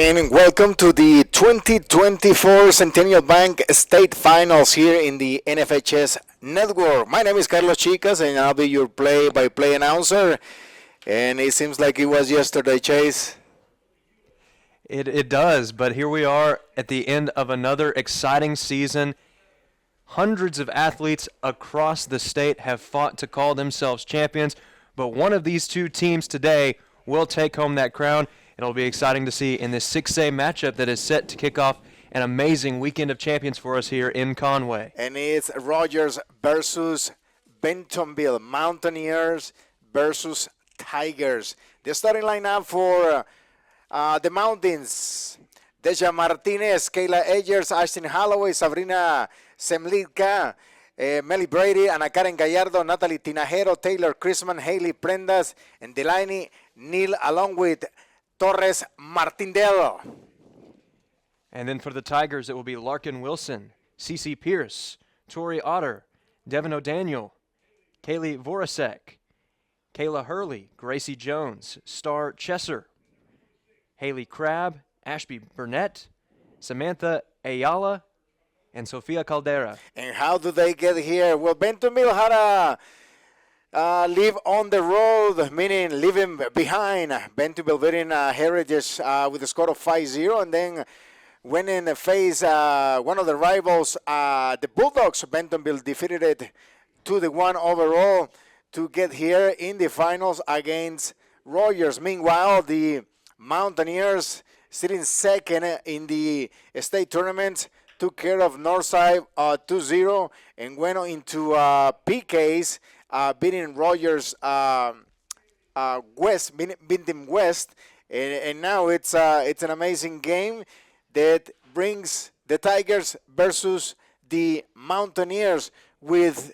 And welcome to the 2024 Centennial Bank State Finals here in the NFHS Network. My name is Carlos Chicas, and I'll be your play-by-play announcer. And it seems like it was yesterday, Chase. It does, but here we are at the end of another exciting season. Hundreds of athletes across the state have fought to call themselves champions, but one of these two teams today will take home that crown. It'll be exciting to see in this 6A matchup that is set to kick off an amazing weekend of champions for us here in Conway. And it's Rogers versus Bentonville, Mountaineers versus Tigers. The starting lineup for the Mountains: Deja Martinez, Kayla Edgers, Ashton Holloway, Sabrina Semlitka, Melly Brady, Ana Karen Gallardo, Natalie Tinajero, Taylor Chrisman, Haley Prendas, and Delaney Neal, along with Torres Martindale. And then for the Tigers, it will be Larkin Wilson, Cece Pierce, Tori Otter, Devin O'Daniel, Kaylee Voracek, Kayla Hurley, Gracie Jones, Star Chesser, Haley Crabb, Ashby Burnett, Samantha Ayala, and Sofia Caldera. And how do they get here? Well, Bentonville had a live on the road, meaning leaving behind. Bentonville beating Heritage with a score of 5-0, and then when in face one of the rivals, the Bulldogs, Bentonville defeated it 2-1 overall to get here in the finals against Rogers. Meanwhile, the Mountaineers, sitting second in the state tournament, took care of Northside 2-0 and went into PKs, beating Rogers West, beat them West, and now it's an amazing game that brings the Tigers versus the Mountaineers, with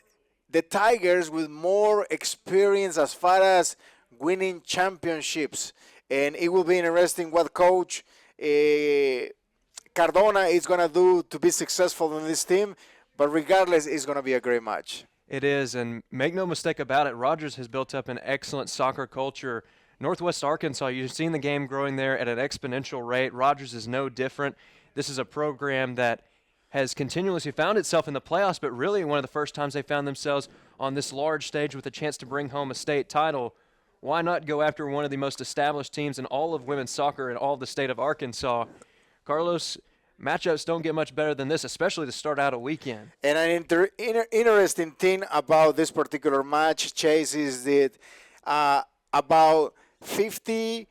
the Tigers with more experience as far as winning championships. And it will be interesting what Coach Cardona is going to do to be successful in this team. But regardless, it's going to be a great match. It is, and make no mistake about it, Rogers has built up an excellent soccer culture. Northwest Arkansas, you've seen the game growing there at an exponential rate. Rogers is no different. This is a program that has continuously found itself in the playoffs, but really one of the first times they found themselves on this large stage with a chance to bring home a state title. Why not go after one of the most established teams in all of women's soccer in all of the state of Arkansas? Carlos, matchups don't get much better than this, especially to start out a weekend. And an interesting thing about this particular match, Chase, is that about 50%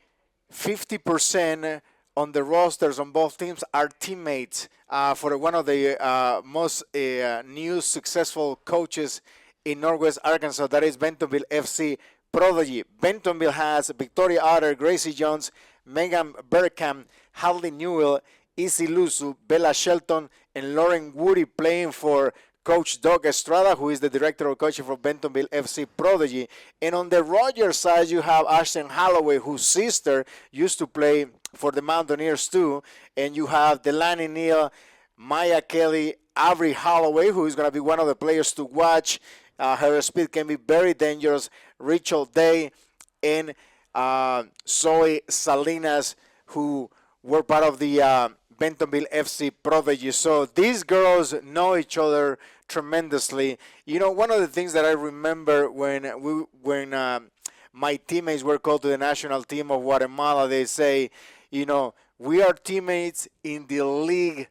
on the rosters on both teams are teammates for one of the most new successful coaches in Northwest Arkansas, that is Bentonville FC Prodigy. Bentonville has Victoria Otter, Gracie Jones, Megan Berkham, Hadley Newell, Izzy Lusu, Bella Shelton, and Lauren Woody playing for Coach Doug Estrada, who is the director of coaching for Bentonville FC Prodigy. And on the Rogers side, you have Ashton Holloway, whose sister used to play for the Mountaineers too. And you have Delaney Neal, Maya Kelly, Avery Holloway, who is going to be one of the players to watch. Her speed can be very dangerous. Rachel Day and Zoe Salinas, who were part of the Bentonville FC Prodigy. So these girls know each other tremendously. You know, one of the things that I remember when my teammates were called to the national team of Guatemala, they say, you know, we are teammates in the league,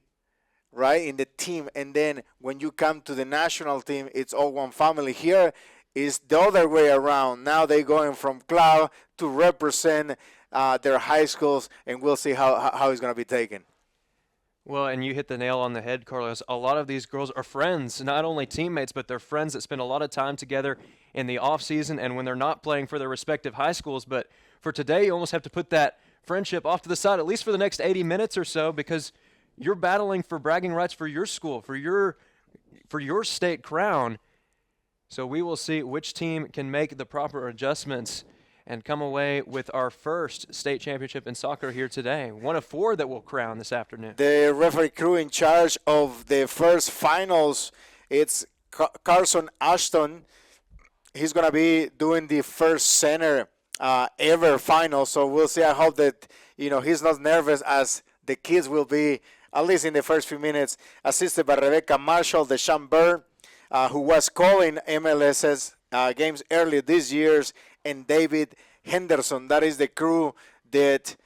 right, in the team, and then when you come to the national team, it's all one family. Here is the other way around. Now they're going from club to represent their high schools, and we'll see how it's going to be taken. Well, and you hit the nail on the head, Carlos. A lot of these girls are friends, not only teammates, but they're friends that spend a lot of time together in the off season and when they're not playing for their respective high schools. But for today, you almost have to put that friendship off to the side, at least for the next 80 minutes or so, because you're battling for bragging rights for your school, for your state crown. So we will see which team can make the proper adjustments and come away with our first state championship in soccer here today. One of four that will crown this afternoon. The referee crew in charge of the first finals, it's Carson Ashton. He's going to be doing the first center ever final. So we'll see. I hope that he's not nervous as the kids will be, at least in the first few minutes. Assisted by Rebecca Marshall, the Chambert, who was calling MLS's games earlier this year's, and David Henderson. That is the crew that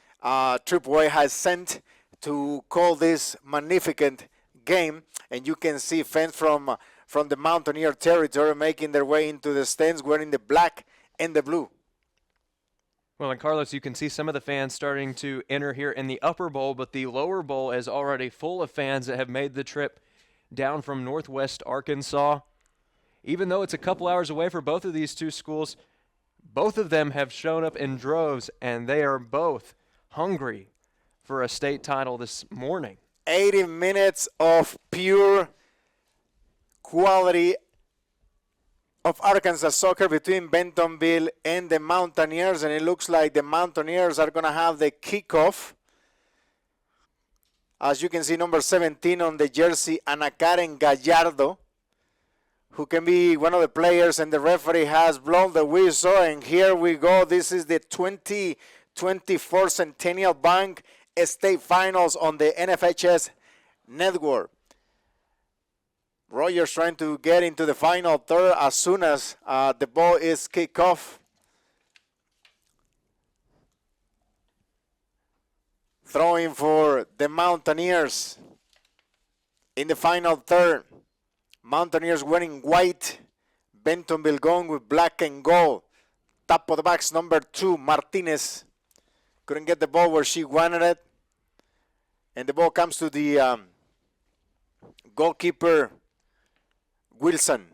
Triple A has sent to call this magnificent game. And you can see fans from the Mountaineer territory making their way into the stands wearing the black and the blue. Well, and Carlos, you can see some of the fans starting to enter here in the upper bowl, but the lower bowl is already full of fans that have made the trip down from northwest Arkansas. Even though it's a couple hours away for both of these two schools, both of them have shown up in droves, and they are both hungry for a state title this morning. 80 minutes of pure quality of Arkansas soccer between Bentonville and the Mountaineers, and it looks like the Mountaineers are going to have the kickoff. As you can see, number 17 on the jersey, Ana Karen Gallardo, who can be one of the players, and the referee has blown the whistle, and here we go. This is the 2024 Centennial Bank State Finals on the NFHS Network. Rogers trying to get into the final third as soon as the ball is kicked off. Throwing for the Mountaineers in the final third. Mountaineers wearing white. Bentonville going with black and gold. Top of the box, number 2, Martinez. Couldn't get the ball where she wanted it. And the ball comes to the goalkeeper, Wilson.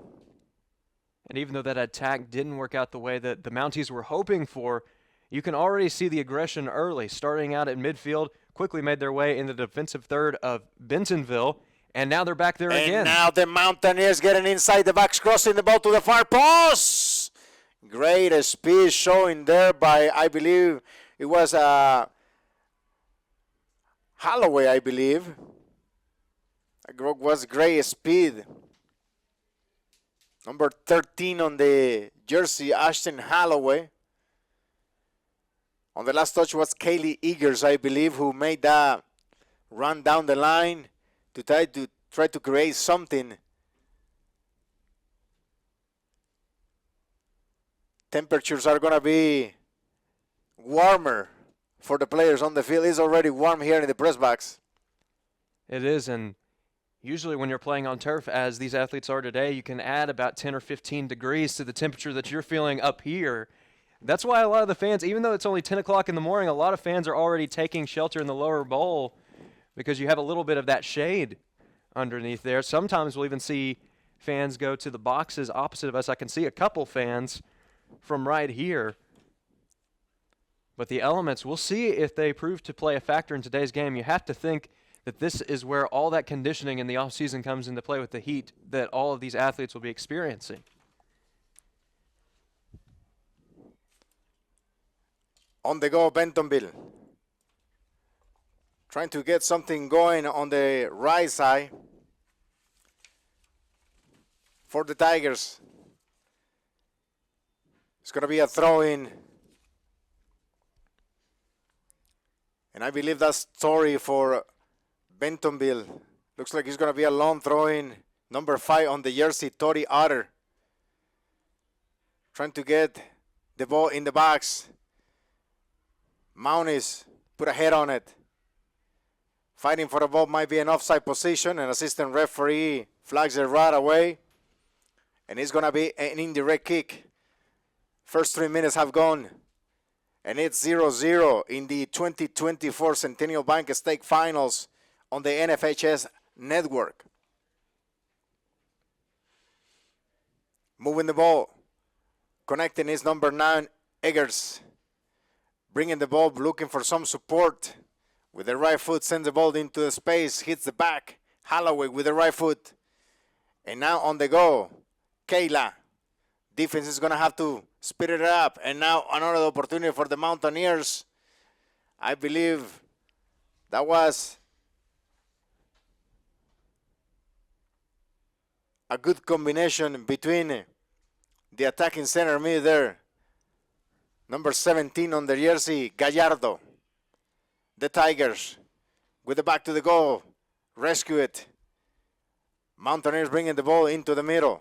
And even though that attack didn't work out the way that the Mounties were hoping for, you can already see the aggression early. Starting out at midfield, quickly made their way in the defensive third of Bentonville, and now they're back there again. And now the Mountaineers getting inside the box, crossing the ball to the far post. Great speed showing there by, I believe, it was Holloway, I believe. It was great speed. Number 13 on the jersey, Ashton Holloway. On the last touch was Kaylee Eagers, I believe, who made that run down the line to try to create something. Temperatures are going to be warmer for the players on the field. It's already warm here in the press box. It is, and usually when you're playing on turf, as these athletes are today, you can add about 10 or 15 degrees to the temperature that you're feeling up here. That's why a lot of the fans, even though it's only 10 o'clock in the morning, a lot of fans are already taking shelter in the lower bowl because you have a little bit of that shade underneath there. Sometimes we'll even see fans go to the boxes opposite of us. I can see a couple fans from right here. But the elements, we'll see if they prove to play a factor in today's game. You have to think that this is where all that conditioning in the offseason comes into play with the heat that all of these athletes will be experiencing. On the go, Bentonville. Trying to get something going on the right side for the Tigers. It's going to be a throw-in. And I believe that's Torrey for Bentonville. Looks like it's going to be a long throw-in. Number 5 on the jersey, Tori Otter. Trying to get the ball in the box. Mounties put a head on it. Fighting for the ball, might be an offside position. An assistant referee flags it right away. And it's going to be an indirect kick. First 3 minutes have gone. And it's 0-0 in the 2024 Centennial Bank State Finals on the NFHS Network. Moving the ball. Connecting is number 9, Eggers. Bringing the ball, looking for some support. With the right foot, sends the ball into the space, hits the back. Holloway with the right foot. And now on the go, Kayla. Defense is going to have to speed it up. And now another opportunity for the Mountaineers. I believe that was a good combination between the attacking center mid there, Number 17 on the jersey, Gallardo. The Tigers with the back to the goal. Rescue it. Mountaineers bringing the ball into the middle.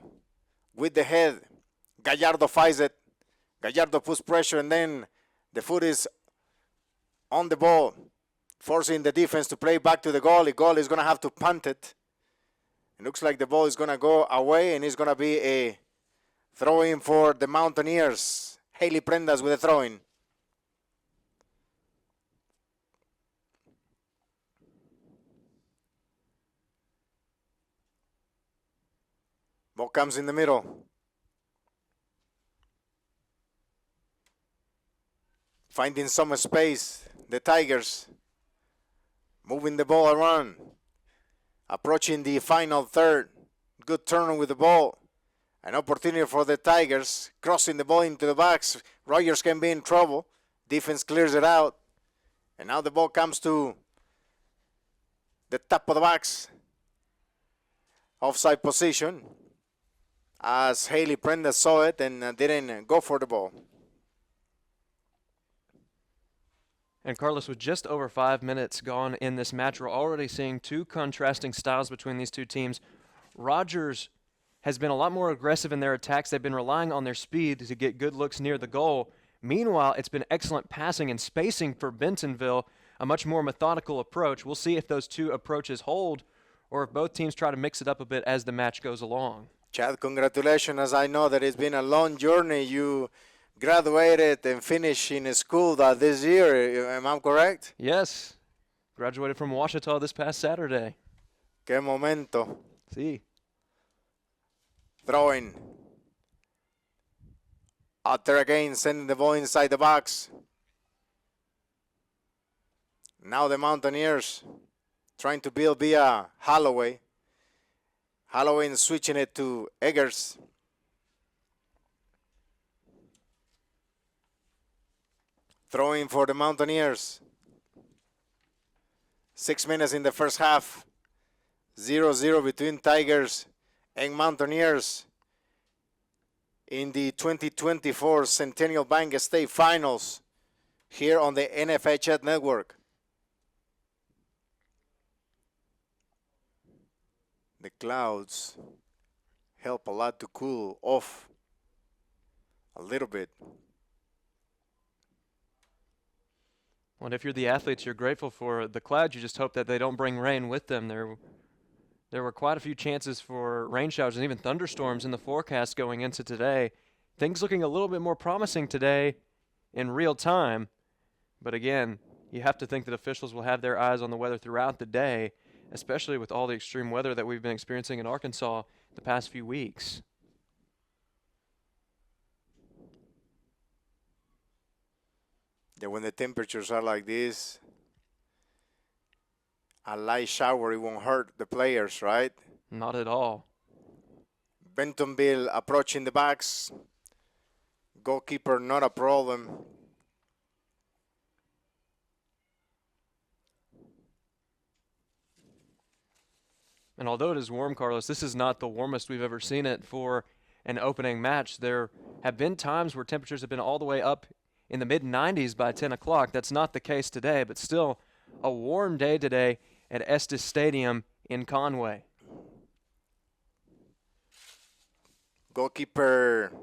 With the head. Gallardo fights it. Gallardo puts pressure and then the foot is on the ball, forcing the defense to play back to the goalie. Goalie is going to have to punt it. It looks like the ball is going to go away and it's going to be a throw-in for the Mountaineers. Haley Prendas with a throw-in. Ball comes in the middle. Finding some space. The Tigers moving the ball around. Approaching the final third. Good turn with the ball. An opportunity for the Tigers. Crossing the ball into the box. Rogers can be in trouble. Defense clears it out. And now the ball comes to the top of the box. Offside position. As Haley Prendas saw it and didn't go for the ball. And Carlos, with just over 5 minutes gone in this match, we're already seeing two contrasting styles between these two teams. Rogers has been a lot more aggressive in their attacks. They've been relying on their speed to get good looks near the goal. Meanwhile, it's been excellent passing and spacing for Bentonville, a much more methodical approach. We'll see if those two approaches hold or if both teams try to mix it up a bit as the match goes along. Chad, congratulations. As I know that it's been a long journey. You graduated and finished in school this year. Am I correct? Yes. Graduated from Ouachita this past Saturday. Qué momento. Sí. Throwing. Out there again, sending the ball inside the box. Now the Mountaineers trying to build via Holloway. Holloway switching it to Eggers. Throwing for the Mountaineers. 6 minutes in the first half. 0-0 between Tigers and Mountaineers in the 2024 Centennial Bank State Finals here on the NFHS Network. The clouds help a lot to cool off a little bit. Well, and if you're the athletes, you're grateful for the clouds. You just hope that they don't bring rain with them. There were quite a few chances for rain showers and even thunderstorms in the forecast going into today. Things looking a little bit more promising today in real time. But again, you have to think that officials will have their eyes on the weather throughout the day, especially with all the extreme weather that we've been experiencing in Arkansas the past few weeks. Yeah, when the temperatures are like this, a light shower, it won't hurt the players, right? Not at all. Bentonville approaching the backs. Goalkeeper, not a problem. And although it is warm, Carlos, this is not the warmest we've ever seen it for an opening match. There have been times where temperatures have been all the way up in the mid-90s by 10 o'clock. That's not the case today, but still a warm day today at Estes Stadium in Conway. Goalkeeper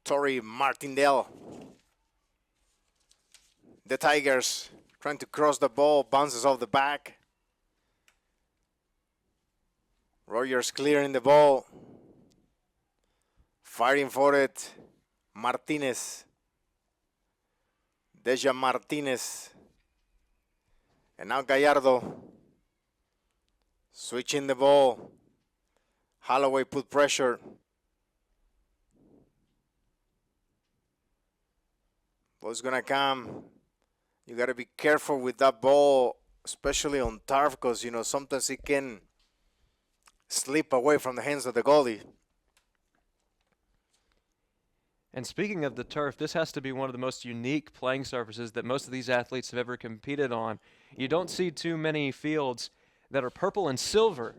Tori Martindale. The Tigers trying to cross the ball, bounces off the back. Rogers clearing the ball. Fighting for it. Martinez. Deja Martinez. And now Gallardo. Switching the ball. Holloway put pressure. Ball's gonna come. You gotta be careful with that ball, especially on turf, because sometimes it can slip away from the hands of the goalie. And speaking of the turf, this has to be one of the most unique playing surfaces that most of these athletes have ever competed on. You don't see too many fields that are purple and silver.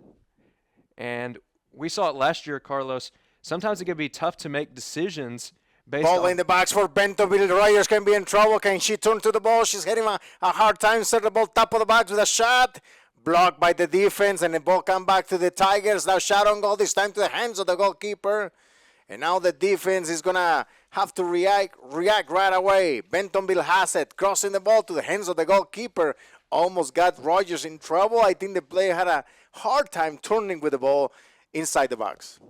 And we saw it last year, Carlos. Sometimes it can be tough to make decisions based Ball in on the box for Bentonville. Rogers can be in trouble. Can she turn to the ball? She's having a hard time. Set the ball top of the box with a shot. Blocked by the defense, and the ball come back to the Tigers. Now shot on goal, this time to the hands of the goalkeeper. And now the defense is going to have to react right away. Bentonville has it. Crossing the ball to the hands of the goalkeeper. Almost got Rogers in trouble. I think the player had a hard time turning with the ball inside the box.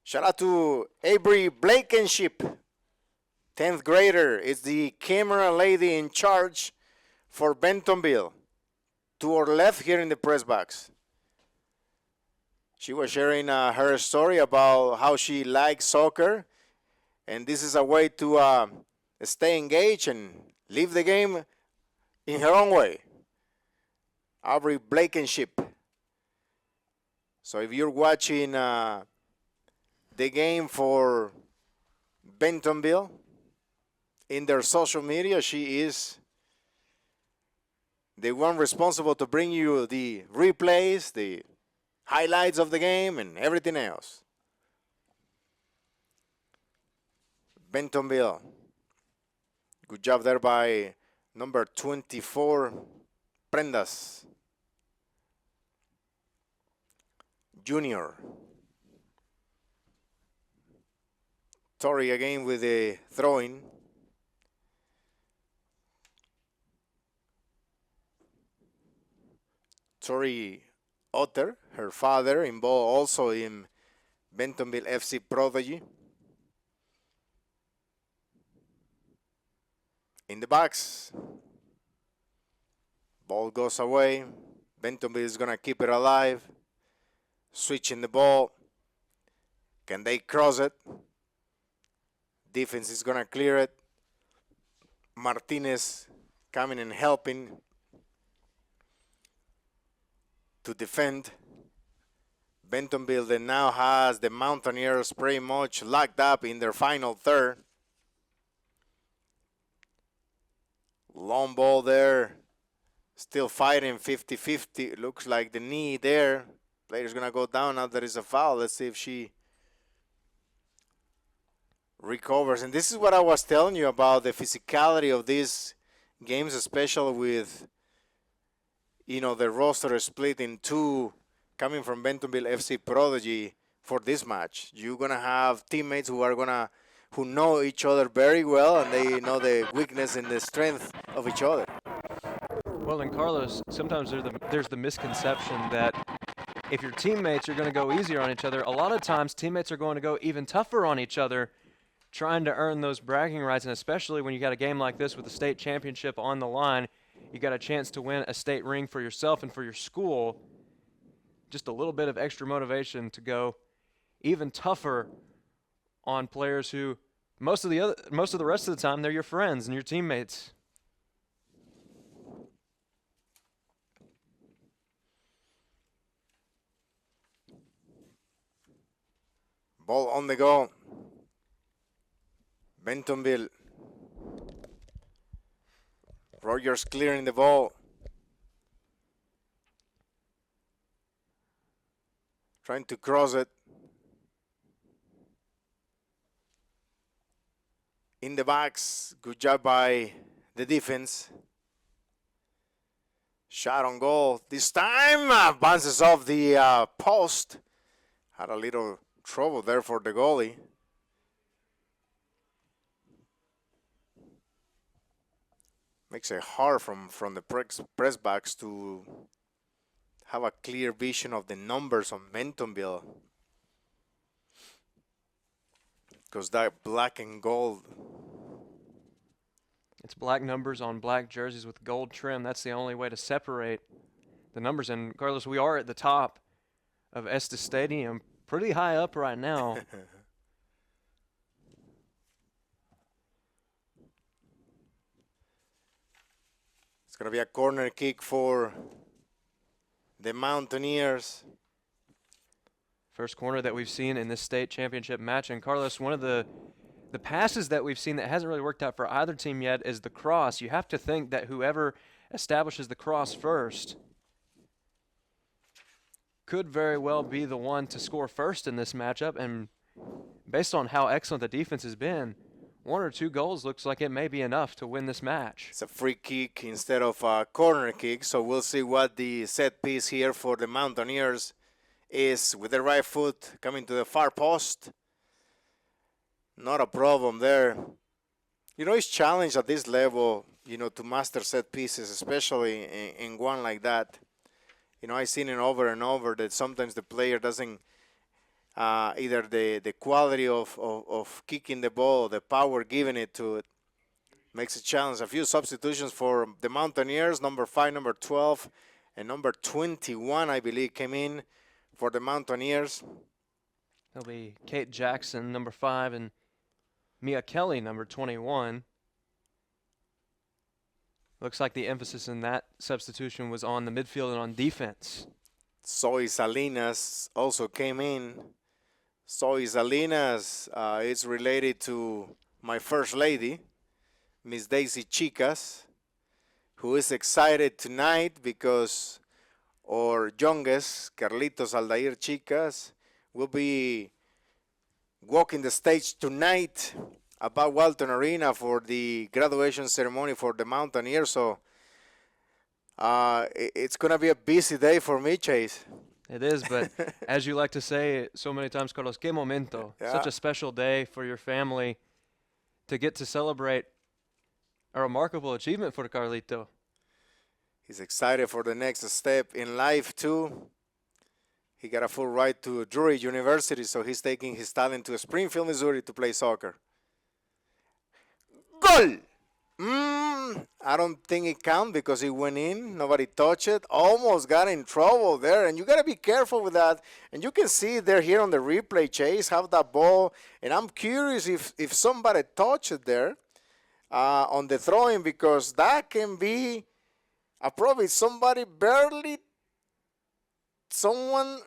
Shout out to Avery Blankenship, 10th grader, is the camera lady in charge for Bentonville. To our left here in the press box. She was sharing her story about how she likes soccer. And this is a way to stay engaged and live the game in her own way. Aubrey Blankenship. So if you're watching the game for Bentonville, in their social media, she is the one responsible to bring you the replays, the highlights of the game, and everything else. Bentonville. Good job there by number 24, Prendas Junior. Tori again with the throwing. Tori Otter, her father, involved also in Bentonville FC Prodigy. In the box. Ball goes away. Bentonville is going to keep it alive. Switching the ball. Can they cross it? Defense is going to clear it. Martinez coming and helping to defend. Bentonville that now has the Mountaineers pretty much locked up in their final third. Long ball there. Still fighting 50-50. Looks like the knee there. Player's going to go down. Now there is a foul. Let's see if she recovers. And this is what I was telling you about the physicality of these games, especially with, the roster is split in two coming from Bentonville FC Prodigy for this match. You're going to have teammates who know each other very well, and they know the weakness and the strength of each other. Well, and Carlos, sometimes there's the misconception that if your teammates are going to go easier on each other, a lot of times teammates are going to go even tougher on each other, trying to earn those bragging rights, and especially when you got a game like this with the state championship on the line, you got a chance to win a state ring for yourself and for your school. Just a little bit of extra motivation to go even tougher on players who most of the rest of the time they're your friends and your teammates. Ball on the go. Bentonville. Rogers clearing the ball. Trying to cross it. In the box. Good job by the defense. Shot on goal. This time bounces off the post. Had a little trouble there for the goalie. Makes it hard from the press backs to have a clear vision of the numbers on Bentonville. Because that black and gold. It's black numbers on black jerseys with gold trim. That's the only way to separate the numbers. And, Carlos, we are at the top of Estes Stadium, pretty high up right now. It's going to be a corner kick for the Mountaineers. First corner that we've seen in this state championship match. And, Carlos, one of the passes that we've seen that hasn't really worked out for either team yet is the cross. You have to think that whoever establishes the cross first could very well be the one to score first in this matchup. And based on how excellent the defense has been, 1 or 2 goals looks like it may be enough to win this match. It's a free kick instead of a corner kick, so we'll see what the set piece here for the Mountaineers is with the right foot coming to the far post. Not a problem there. You know, it's challenged at this level, you know, to master set pieces, especially in one like that. You know, I've seen it over and over that sometimes the player doesn't either the quality of kicking the ball, the power giving it to it, makes a challenge. A few substitutions for the Mountaineers. Number 5, number 12, and number 21, I believe, came in for the Mountaineers. It'll be Kate Jackson, number 5, and Mia Kelly, number 21. Looks like the emphasis in that substitution was on the midfield and on defense. Zoe Salinas also came in. Zoe Salinas is related to my first lady, Miss Daisy Chicas, who is excited tonight because our youngest, Carlitos Aldair Chicas, will be walking the stage tonight about Walton Arena for the graduation ceremony for the Mountaineers. So it's going to be a busy day for me, Chase. It is, but as you like to say so many times, Carlos, que momento. Yeah. Such a special day for your family to get to celebrate a remarkable achievement for Carlito. He's excited for the next step in life, too. He got a full ride to Drury University, so he's taking his talent to Springfield, Missouri to play soccer. Goal! I don't think it counts because it went in. Nobody touched it. Almost got in trouble there, and you got to be careful with that. And you can see there here on the replay, Chase, have that ball. And I'm curious if somebody touched it there on the throwing, because that can be probably somebody barely, someone.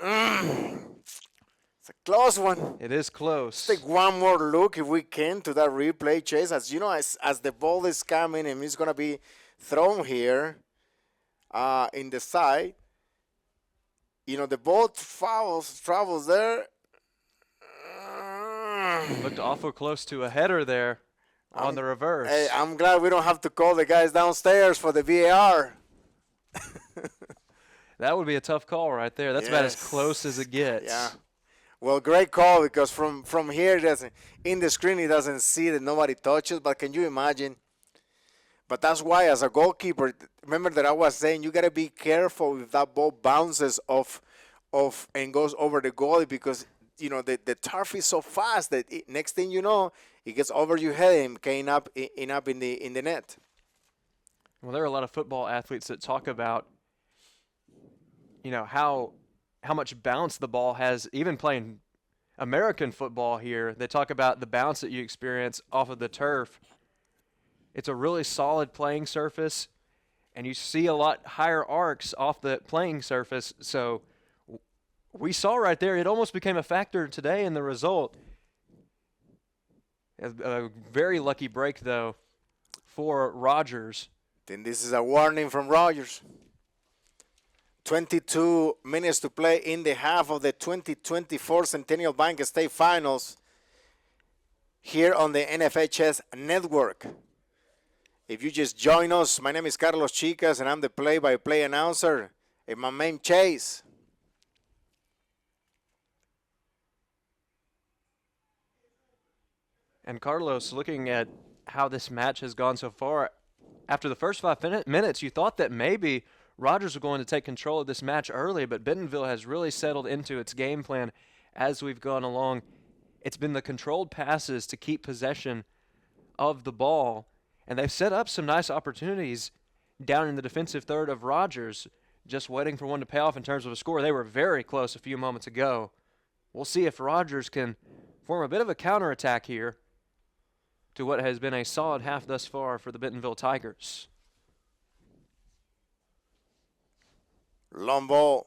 It's a close one. It is close. Let's take one more look, if we can, to that replay, Chase. As you know, as the ball is coming and it's going to be thrown here in the side, you know, the ball travels there. Looked awful close to a header there on the reverse. Hey, I'm glad we don't have to call the guys downstairs for the VAR. That would be a tough call right there. That's about as Yes. close as it gets. Yeah. Well, great call, because from here, in the screen, he doesn't see that nobody touches. But can you imagine? But that's why, as a goalkeeper, remember that I was saying you got to be careful if that ball bounces off and goes over the goalie, because, you know, the turf is so fast that next thing you know, it gets over your head and came up in the net. Well, there are a lot of football athletes that talk about, you know, how much bounce the ball has, even playing American football here. They talk about the bounce that you experience off of the turf. It's a really solid playing surface, and you see a lot higher arcs off the playing surface. So we saw right there, it almost became a factor today in the result. A very lucky break, though, for Rogers. Then this is a warning from Rogers. 22 minutes to play in the half of the 2024 Centennial Bank State Finals here on the NFHS Network. If you just join us, my name is Carlos Chicas, and I'm the play-by-play announcer, and my name Chase. And Carlos, looking at how this match has gone so far, after the first 5 minutes, you thought that maybe Rogers was going to take control of this match early, but Bentonville has really settled into its game plan as we've gone along. It's been the controlled passes to keep possession of the ball, and they've set up some nice opportunities down in the defensive third of Rogers, just waiting for one to pay off in terms of a score. They were very close a few moments ago. We'll see if Rogers can form a bit of a counterattack here to what has been a solid half thus far for the Bentonville Tigers. Long ball.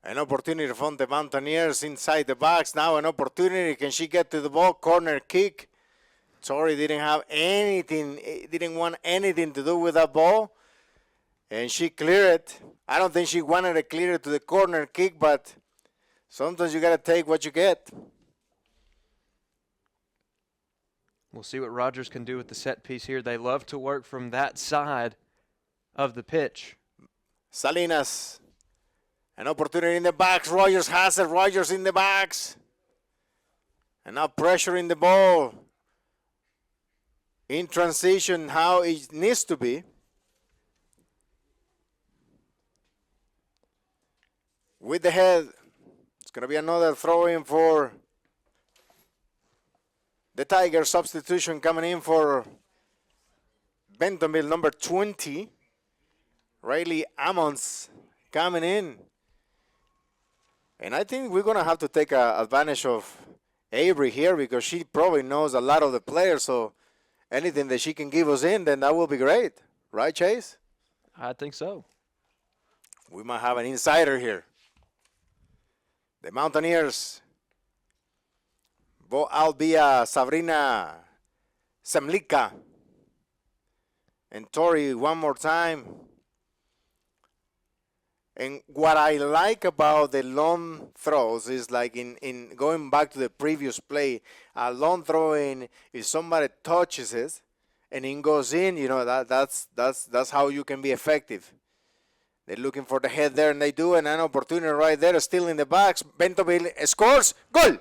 An opportunity from the Mountaineers inside the box. Now an opportunity. Can she get to the ball? Corner kick. Tori didn't want anything to do with that ball. And she cleared it. I don't think she wanted to clear it to the corner kick, but sometimes you got to take what you get. We'll see what Rogers can do with the set piece here. They love to work from that side of the pitch. Salinas, an opportunity in the backs. Rogers has it. Rogers in the backs. And now pressuring the ball. In transition, how it needs to be. With the head. It's going to be another throw-in for the Tigers. Substitution coming in for Bentonville, number 20. Riley Ammons coming in. And I think we're going to have to take advantage of Avery here because she probably knows a lot of the players. So anything that she can give us in, then that will be great. Right, Chase? I think so. We might have an insider here. The Mountaineers. Albia, Sabrina Semlika. And Tori one more time. And what I like about the long throws is like in going back to the previous play, a long throw in, if somebody touches it and it goes in, you know, that's how you can be effective. They're looking for the head there, and they do, and an opportunity right there, still in the backs. Bentonville scores. Goal!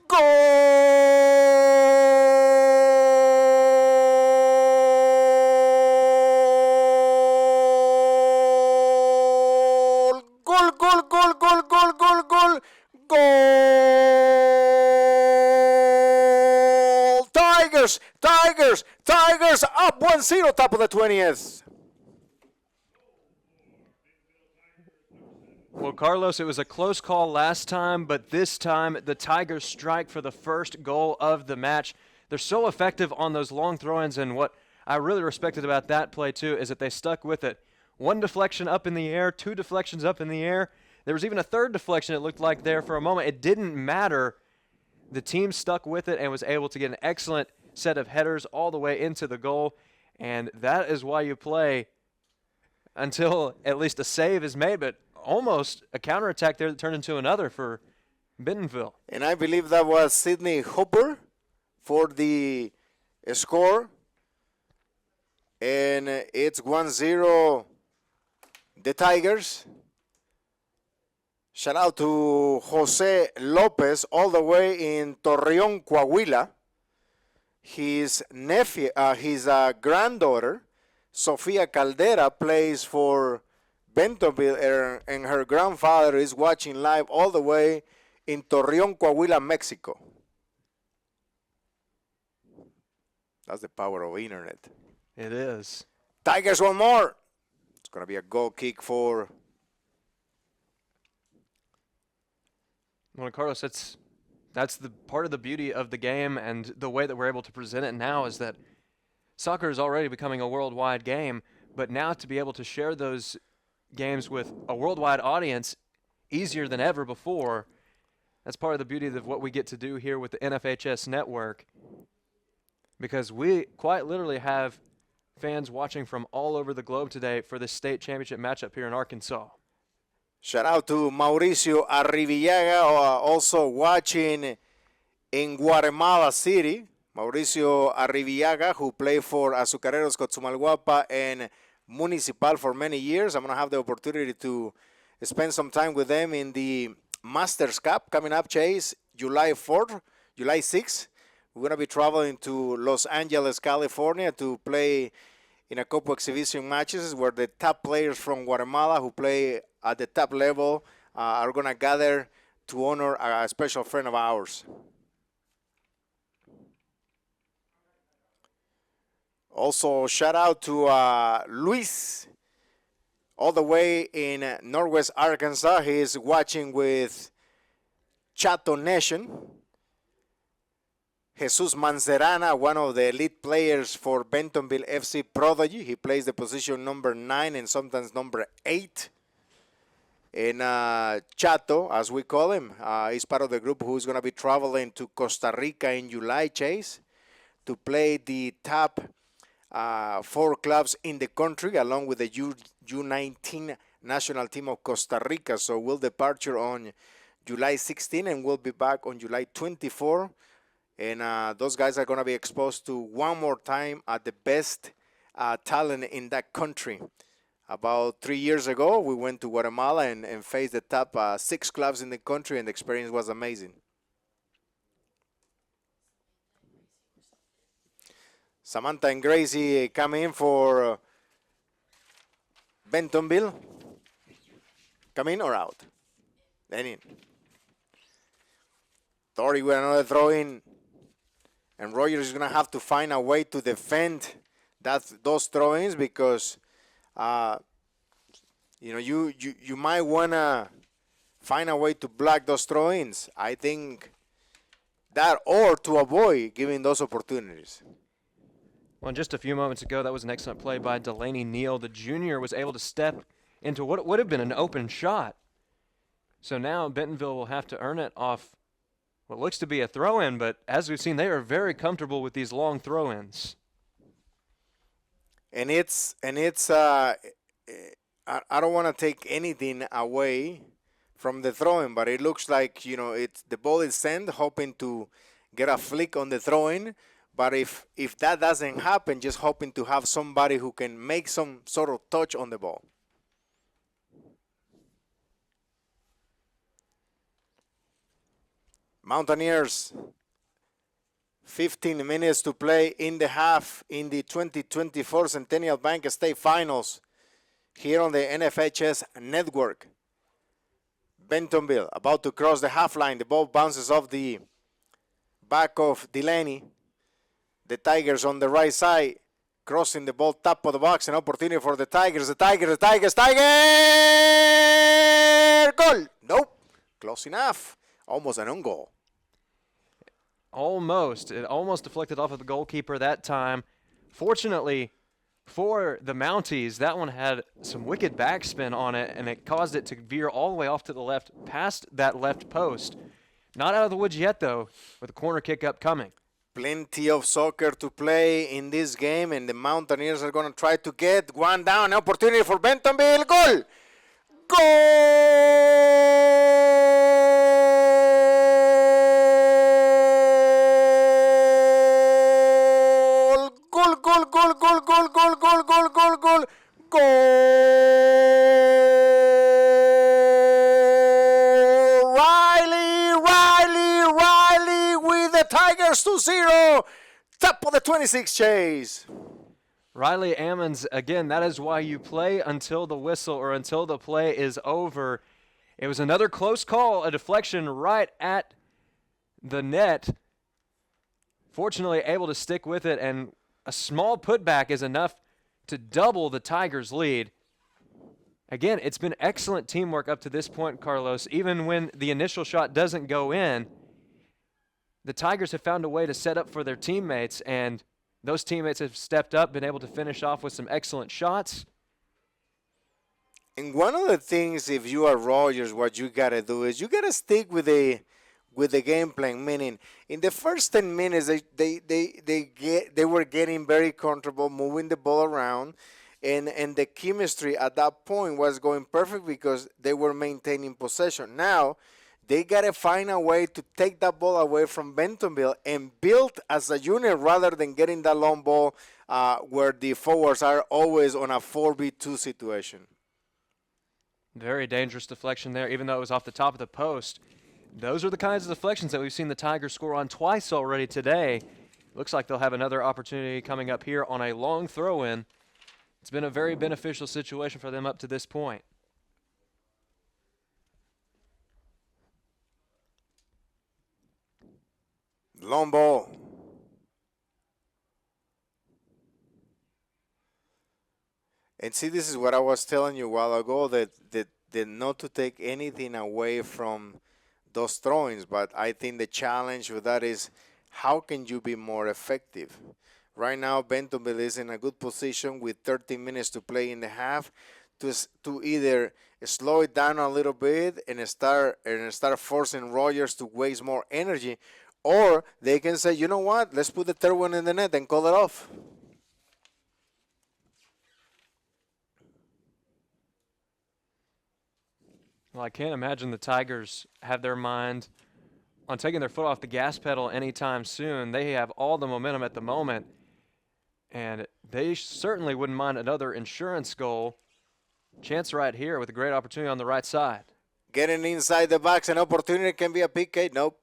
Goal! Goal! Tigers up 1-0, top of the 20th. Well, Carlos, it was a close call last time, but this time the Tigers strike for the first goal of the match. They're so effective on those long throw-ins, and what I really respected about that play, too, is that they stuck with it. One deflection up in the air, two deflections up in the air. There was even a third deflection, it looked like, there for a moment. It didn't matter. The team stuck with it and was able to get an excellent set of headers all the way into the goal, and that is why you play until at least a save is made, but almost a counterattack there that turned into another for Bentonville. And I believe that was Sydney Hooper for the score. And it's 1-0 the Tigers. Shout out to Jose Lopez all the way in Torreón, Coahuila. His nephew, his granddaughter, Sofia Caldera, plays for Bentonville, and her grandfather is watching live all the way in Torreón, Coahuila, Mexico. That's the power of internet. It is. Tigers one more. It's going to be a goal kick for... Well, Carlos, that's the part of the beauty of the game, and the way that we're able to present it now is that soccer is already becoming a worldwide game, but now to be able to share those games with a worldwide audience easier than ever before, that's part of the beauty of what we get to do here with the NFHS network, because we quite literally have fans watching from all over the globe today for this state championship matchup here in Arkansas. Shout out to Mauricio Arrivillaga, also watching in Guatemala City. Mauricio Arrivillaga, who played for Azucareros Cochumalguapa and Municipal for many years. I'm going to have the opportunity to spend some time with them in the Masters Cup coming up, Chase, July 4th, July 6th. We're going to be traveling to Los Angeles, California to play in a couple exhibition matches where the top players from Guatemala who play at the top level are going to gather to honor a special friend of ours. Also, shout out to Luis, all the way in Northwest Arkansas. He is watching with Chato Nation. Jesus Manzerana, one of the elite players for Bentonville FC Prodigy. He plays the position number 9 and sometimes number 8. And Chato, as we call him, is part of the group who's going to be traveling to Costa Rica in July, Chase, to play the top four clubs in the country, along with the U19 national team of Costa Rica. So we'll departure on July 16 and we'll be back on July 24. And those guys are going to be exposed to one more time at the best talent in that country. About 3 years ago, we went to Guatemala and faced the top 6 clubs in the country, and the experience was amazing. Samantha and Gracie come in for Bentonville. Come in or out? Then in. Tori with another throw in. And Rogers is going to have to find a way to defend those throw-ins because, you might want to find a way to block those throw-ins. I think that, or to avoid giving those opportunities. Well, just a few moments ago, that was an excellent play by Delaney Neal. The junior was able to step into what would have been an open shot. So now Bentonville will have to earn it off what looks to be a throw-in, but as we've seen, they are very comfortable with these long throw-ins. And I don't want to take anything away from the throw-in, but it looks like, the ball is sent, hoping to get a flick on the throw-in. But if that doesn't happen, just hoping to have somebody who can make some sort of touch on the ball. Mountaineers, 15 minutes to play in the half in the 2024 Centennial Bank State Finals here on the NFHS Network. Bentonville about to cross the half line. The ball bounces off the back of Delaney. The Tigers on the right side, crossing the ball top of the box. An opportunity for the Tigers. The Tigers! Goal! Nope. Close enough. Almost an own goal. Almost. It almost deflected off of the goalkeeper that time. Fortunately for the Mounties, that one had some wicked backspin on it, and it caused it to veer all the way off to the left, past that left post. Not out of the woods yet, though, with a corner kick upcoming. Plenty of soccer to play in this game, and the Mountaineers are going to try to get one down. An opportunity for Bentonville. Goal! Goal! Riley with the Tigers 2-0. Top of the 26 chase. Riley Ammons, again, that is why you play until the whistle or until the play is over. It was another close call, a deflection right at the net. Fortunately, able to stick with it, and a small putback is enough to double the Tigers' lead. Again, it's been excellent teamwork up to this point, Carlos. Even when the initial shot doesn't go in, the Tigers have found a way to set up for their teammates, and those teammates have stepped up, been able to finish off with some excellent shots. And one of the things, if you are Rogers, what you got to do is you got to stick with the game plan. Meaning, in the first 10 minutes, they were getting very comfortable moving the ball around, and the chemistry at that point was going perfect because they were maintaining possession. Now, they got to find a way to take that ball away from Bentonville and build as a unit rather than getting that long ball where the forwards are always on a 4v2 situation. Very dangerous deflection there, even though it was off the top of the post. Those are the kinds of deflections that we've seen the Tigers score on twice already today. Looks like they'll have another opportunity coming up here on a long throw-in. It's been a very beneficial situation for them up to this point. Long ball. And see, this is what I was telling you a while ago, that not to take anything away from those throw-ins, but I think the challenge with that is how can you be more effective? Right now, Bentonville is in a good position with 13 minutes to play in the half to either slow it down a little bit and start forcing Rogers to waste more energy, or they can say, you know what, let's put the third one in the net and call it off. Well, I can't imagine the Tigers have their mind on taking their foot off the gas pedal anytime soon. They have all the momentum at the moment, and they certainly wouldn't mind another insurance goal. Chance right here with a great opportunity on the right side. Getting inside the box, an opportunity can be a PK. Nope.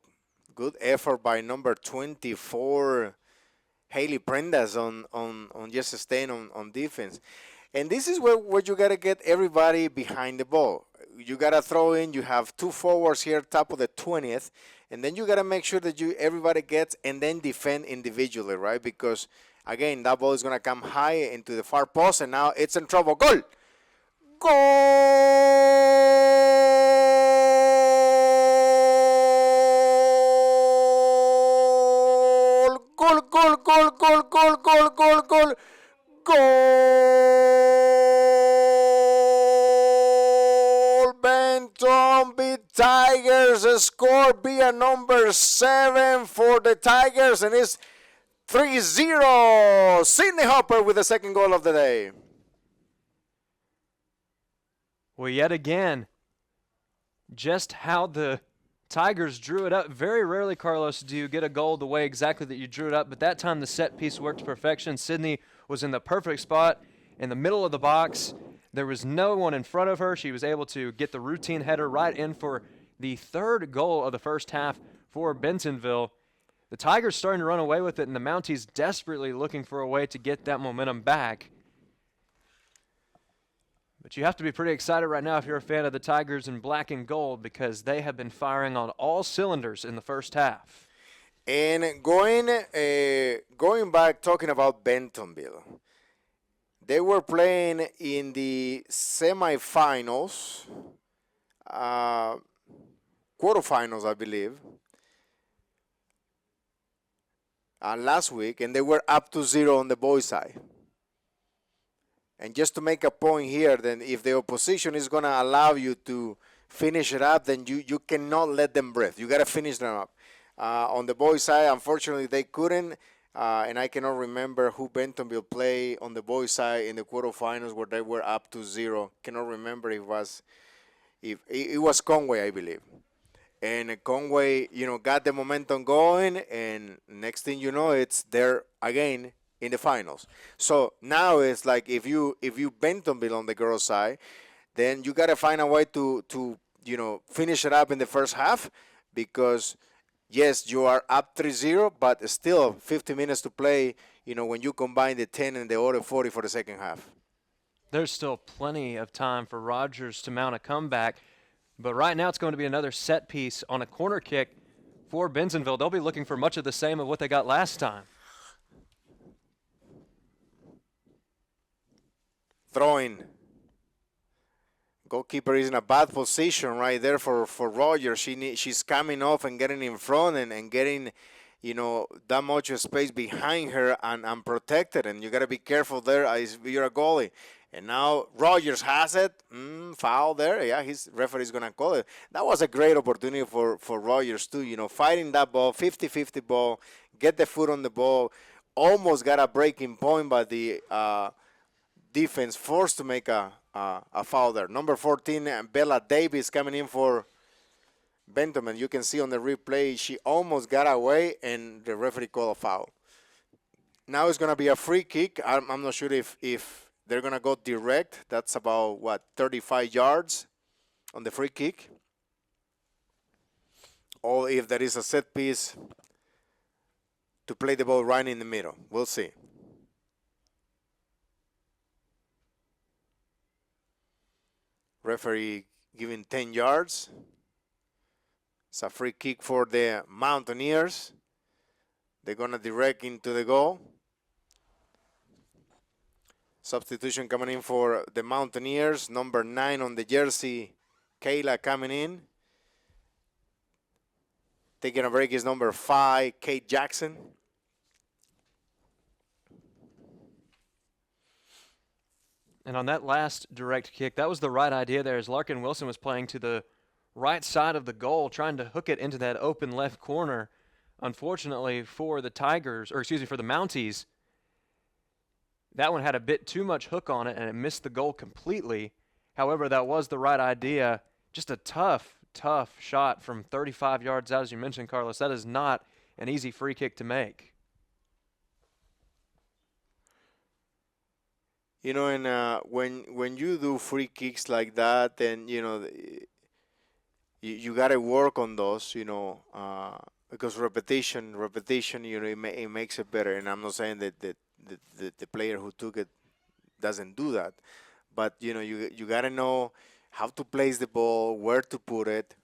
Good effort by number 24, Haley Prendas on just staying on defense. And this is where you got to get everybody behind the ball. You got to throw in, you have two forwards here, top of the 20th, and then you got to make sure that everybody gets and then defend individually, right? Because, again, that ball is going to come high into the far post, and now it's in trouble. Goal! Goal! Goal, goal, goal, goal, goal, goal, goal, goal, goal! Bentonville Tigers score via number 7 for the Tigers, and it's 3-0. Sidney Hopper with the second goal of the day. Well, yet again, just how the Tigers drew it up. Very rarely, Carlos, do you get a goal the way exactly that you drew it up, but that time the set piece worked to perfection. Sidney was in the perfect spot in the middle of the box. There was no one in front of her. She was able to get the routine header right in for the third goal of the first half for Bentonville. The Tigers starting to run away with it, and the Mounties desperately looking for a way to get that momentum back. But you have to be pretty excited right now if you're a fan of the Tigers in black and gold, because they have been firing on all cylinders in the first half. And going back, talking about Bentonville, they were playing in the semifinals, quarterfinals, I believe, last week, and they were up to 0 on the boys' side. And just to make a point here, then if the opposition is going to allow you to finish it up, then you cannot let them breathe. You got to finish them up. On the boys' side, unfortunately, they couldn't. And I cannot remember who Bentonville played on the boys' side in the quarterfinals where they were up to 0. Cannot remember if it was Conway, I believe. And Conway, got the momentum going, and next thing you know, it's there again in the finals. So now it's like if you Bentonville on the girls' side, then you gotta find a way to finish it up in the first half, because yes, you are up 3-0, but still 50 minutes to play, when you combine the 10 and the other 40 for the second half. There's still plenty of time for Rogers to mount a comeback, but right now it's going to be another set piece on a corner kick for Bentonville. They'll be looking for much of the same of what they got last time. Throwing. Goalkeeper is in a bad position right there for Rogers. She's coming off and getting in front and getting, that much space behind her and protected. And you got to be careful there as you're a goalie. And now Rogers has it. Foul there. Yeah, his referee is going to call it. That was a great opportunity for Rogers too. Fighting that ball, 50-50 ball, get the foot on the ball. Almost got a breaking point, but the defense forced to make a foul there. Number 14, Bella Davis coming in for Bentonville. You can see on the replay, she almost got away, and the referee called a foul. Now it's going to be a free kick. I'm not sure if they're going to go direct. That's about, 35 yards on the free kick. Or if there is a set piece to play the ball right in the middle. We'll see. Referee giving 10 yards. It's a free kick for the Mountaineers. They're going to direct into the goal. Substitution coming in for the Mountaineers. Number 9 on the jersey, Kayla coming in. Taking a break is number 5, Kate Jackson. And on that last direct kick, that was the right idea there, as Larkin Wilson was playing to the right side of the goal, trying to hook it into that open left corner. Unfortunately for the Tigers, or excuse me, for the Mounties, that one had a bit too much hook on it, and it missed the goal completely. However, that was the right idea. just a tough shot from 35 yards out, as you mentioned, Carlos. That is not an easy free kick to make. You know, and when you do free kicks like that, then you got to work on those. Because repetition, it makes it better. And I'm not saying that the player who took it doesn't do that, but you got to know how to place the ball, where to put it,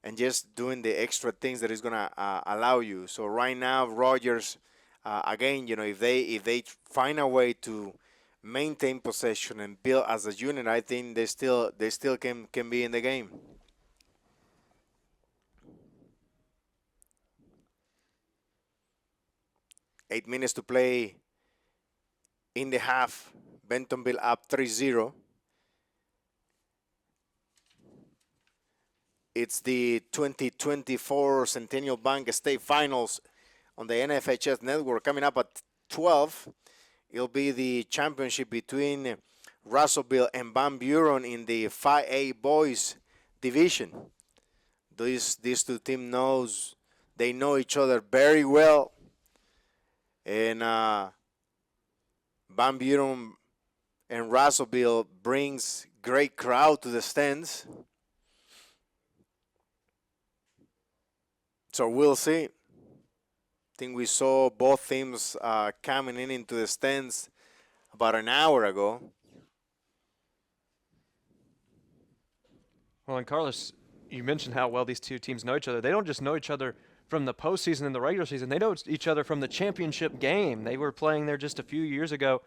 and just doing the extra things that is gonna allow you. So right now, Rogers, again, if they find a way to maintain possession and build as a unit, I think they still can be in the game. 8 minutes to play in the half. Bentonville up 3-0. It's the 2024 Centennial Bank State Finals on the NFHS network coming up at 12. It'll be the championship between Russellville and Van Buren in the 5A boys division. These two teams know each other very well, and Van Buren and Russellville brings great crowd to the stands. So we'll see. I think we saw both teams coming into the stands about an hour ago. Well, and Carlos, you mentioned how well these two teams know each other. They don't just know each other from the postseason and the regular season. They know each other from the championship game. They were playing there just a few years ago.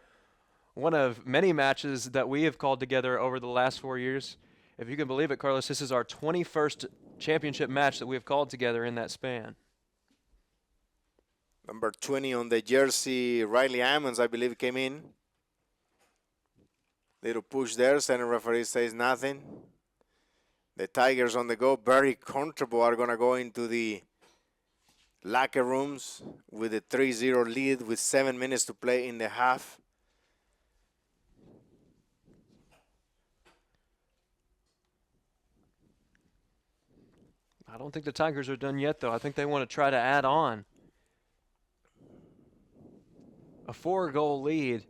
One of many matches that we have called together over the last 4 years. If you can believe it, Carlos, this is our 21st championship match that we have called together in that span. Number 20 on the jersey, Riley Ammons, I believe, came in. Little push there. Center referee says nothing. The Tigers on the go, very comfortable, are going to go into the locker rooms with a 3-0 lead with 7 minutes to play in the half. I don't think the Tigers are done yet, though. I think they want to try to add on. A 4-goal lead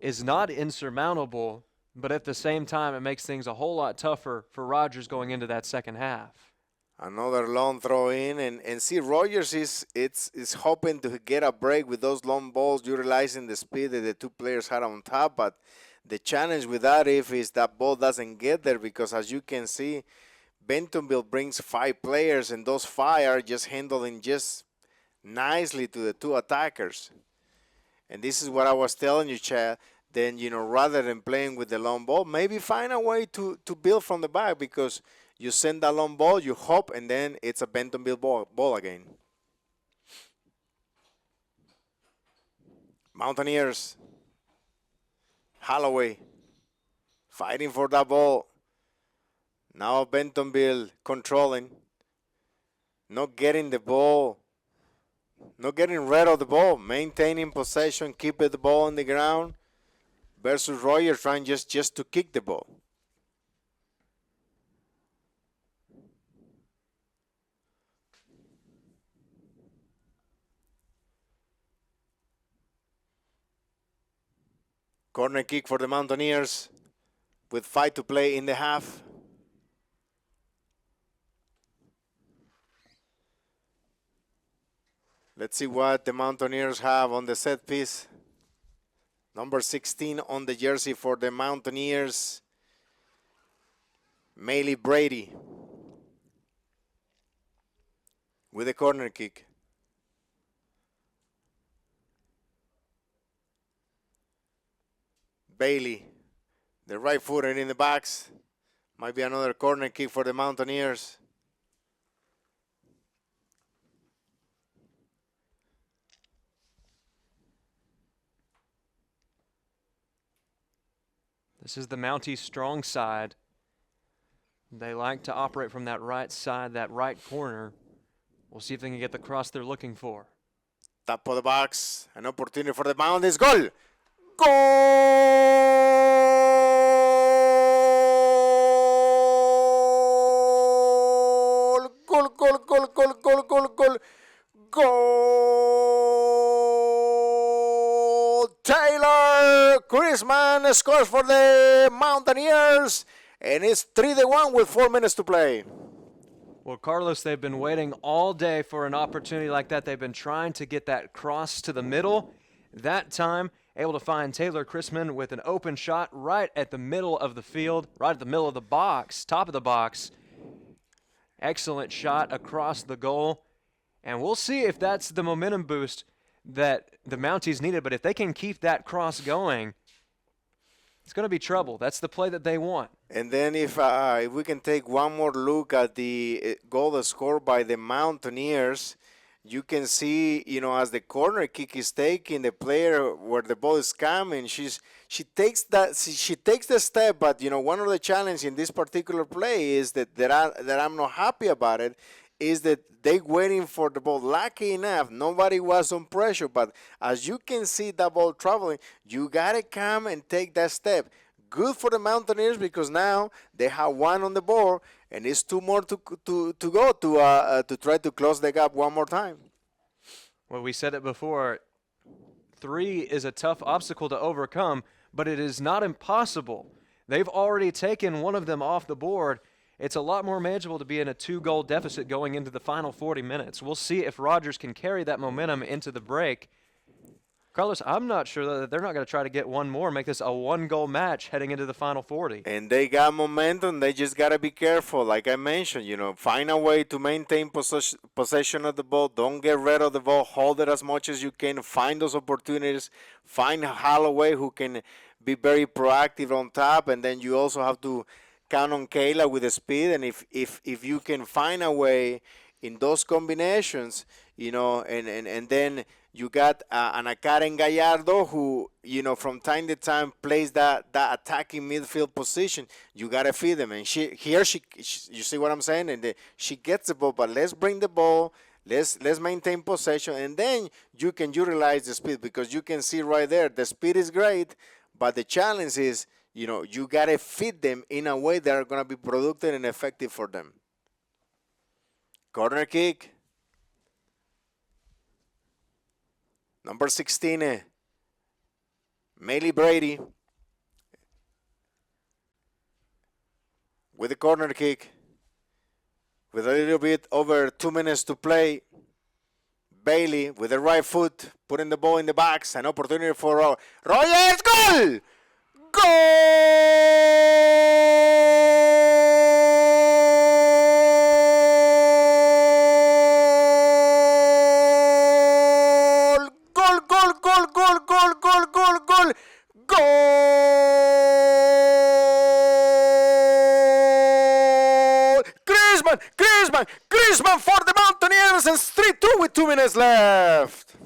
is not insurmountable, but at the same time, it makes things a whole lot tougher for Rogers going into that second half. Another long throw in, and see, Rogers is hoping to get a break with those long balls, utilizing the speed that the two players had on top. But the challenge with that is that ball doesn't get there, because as you can see, Bentonville brings 5 players, and those 5 are just handling just nicely to the two attackers. And this is what I was telling you, Chad. Then, rather than playing with the long ball, maybe find a way to build from the back, because you send that long ball, you hope, and then it's a Bentonville ball again. Mountaineers. Holloway fighting for that ball. Now Bentonville controlling. Not getting the ball. Not getting rid of the ball. Maintaining possession. Keeping the ball on the ground. Versus Royer trying just to kick the ball. Corner kick for the Mountaineers with 5 to play in the half. Let's see what the Mountaineers have on the set piece. Number 16 on the jersey for the Mountaineers, Maylee Brady with a corner kick. Bailey, the right footer in the box. Might be another corner kick for the Mountaineers. This is the Mounties' strong side. They like to operate from that right side, that right corner. We'll see if they can get the cross they're looking for. Top of the box, an opportunity for the Mounties. Goal! Griezmann scores for the Mountaineers, and it's 3-1 with 4 minutes to play. Well, Carlos, they've been waiting all day for an opportunity like that. They've been trying to get that cross to the middle. That time, able to find Taylor Chrisman with an open shot right at the middle of the field, right at the middle of the box, top of the box. Excellent shot across the goal. And we'll see if that's the momentum boost that the Mounties needed. But if they can keep that cross going, it's going to be trouble. That's the play that they want. And then if we can take one more look at the goal that's scored by the Mountaineers, you can see, as the corner kick is taking, the player where the ball is coming, she takes the step. But one of the challenges in this particular play is that I'm not happy about it, is that they waiting for the ball. Lucky enough, nobody was on pressure. But as you can see that ball traveling, you gotta come and take that step. Good for the Mountaineers because now they have one on the board, and it's two more to go to try to close the gap one more time. Well, we said it before. 3 is a tough obstacle to overcome, but it is not impossible. They've already taken one of them off the board. It's a lot more manageable to be in a 2-goal deficit going into the final 40 minutes. We'll see if Rogers can carry that momentum into the break. Carlos, I'm not sure that they're not going to try to get one more, make this a 1-goal match heading into the final 40. And they got momentum. They just got to be careful. Like I mentioned, find a way to maintain possession of the ball. Don't get rid of the ball. Hold it as much as you can. Find those opportunities. Find Holloway who can be very proactive on top. And then you also have to count on Kayla with the speed. And if you can find a way in those combinations, and then you got an Karen Gallardo who, from time to time plays that attacking midfield position. You got to feed them. And she you see what I'm saying? And she gets the ball, but let's bring the ball. Let's maintain possession. And then you can utilize the speed because you can see right there, the speed is great, but the challenge is, you got to feed them in a way that are going to be productive and effective for them. Corner kick. Number 16, Maylee Brady with the corner kick. With a little bit over 2 minutes to play, Bailey with the right foot, putting the ball in the box. An opportunity for Rogers. Goal! Griezmann for the Mountaineers, and 3-2 with 2 minutes left.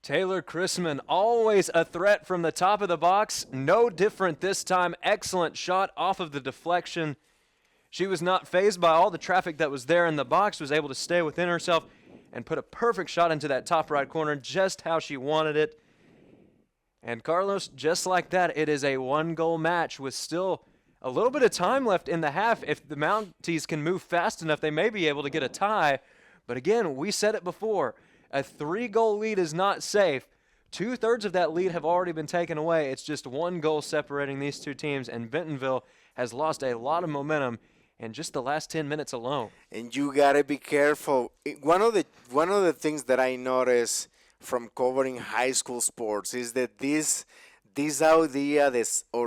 Taylor Chrisman, always a threat from the top of the box. No different this time. Excellent shot off of the deflection. She was not fazed by all the traffic that was there in the box, was able to stay within herself and put a perfect shot into that top right corner just how she wanted it. And Carlos, just like that, it is a 1-goal match with still a little bit of time left in the half. If the Mounties can move fast enough, they may be able to get a tie. But again, we said it before, a 3-goal lead is not safe. 2/3 of that lead have already been taken away. It's just 1 goal separating these two teams, and Bentonville has lost a lot of momentum in just the last 10 minutes alone. And you gotta be careful. One of the things that I notice from covering high school sports is that this idea of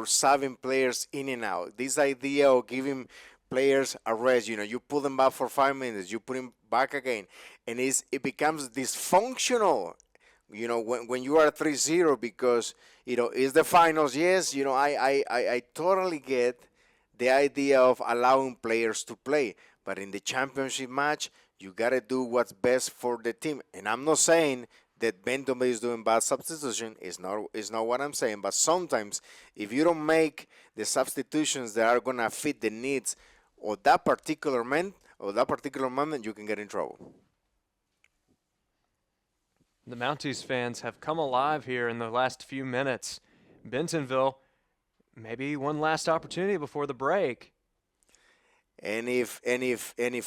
subbing players in and out, this idea of giving players a rest, you pull them back for 5 minutes, you put them back again, and it becomes dysfunctional, when you are 3-0 because, it's the finals. Yes, I totally get the idea of allowing players to play, but in the championship match, you got to do what's best for the team. And I'm not saying that Bentonville is doing bad substitution. Is not what I'm saying. But sometimes, if you don't make the substitutions that are gonna fit the needs of that particular moment, you can get in trouble. The Mounties fans have come alive here in the last few minutes. Bentonville, maybe one last opportunity before the break. And if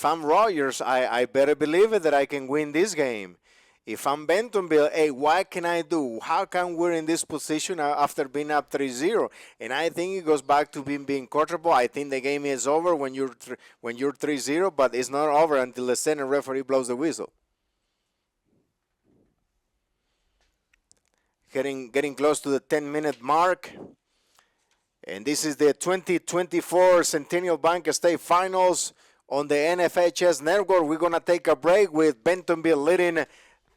I'm Rogers, I better believe it that I can win this game. If I'm Bentonville, hey, what can I do? How come we're in this position after being up 3-0? And I think it goes back to being comfortable. I think the game is over when you're 3-0, but it's not over until the center referee blows the whistle. Getting close to the 10-minute mark. And this is the 2024 Centennial Bank State Finals on the NFHS Network. We're going to take a break with Bentonville leading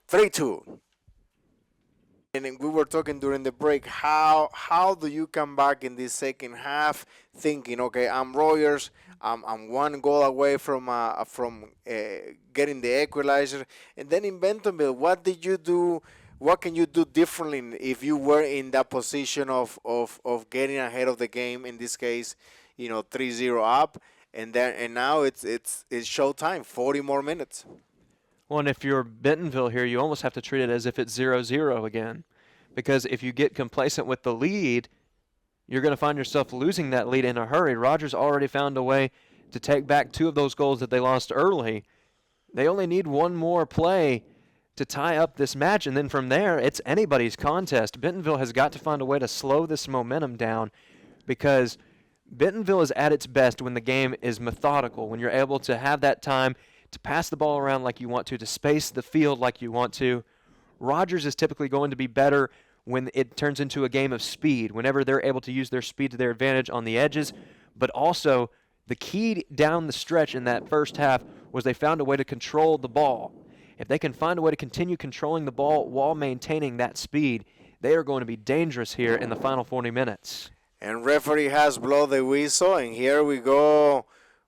3-2. And we were talking during the break, how do you come back in this second half thinking, okay, I'm Royals, I'm one goal away from getting the equalizer. And then in Bentonville, what did you do? What can you do differently if you were in that position of getting ahead of the game? In this case, 3-0 up, and now it's showtime. 40 more minutes. Well, and if you're Bentonville here, you almost have to treat it as if it's 0-0 again. Because if you get complacent with the lead, you're going to find yourself losing that lead in a hurry. Rogers already found a way to take back 2 of those goals that they lost early. They only need one more play to tie up this match, and then from there, it's anybody's contest. Bentonville has got to find a way to slow this momentum down, because Bentonville is at its best when the game is methodical, when you're able to have that time to pass the ball around like you want to space the field like you want to. Rogers is typically going to be better when it turns into a game of speed, whenever they're able to use their speed to their advantage on the edges. But also, the key down the stretch in that first half was they found a way to control the ball. If they can find a way to continue controlling the ball while maintaining that speed, they are going to be dangerous here in the final 40 minutes. And referee has blown the whistle, and here we go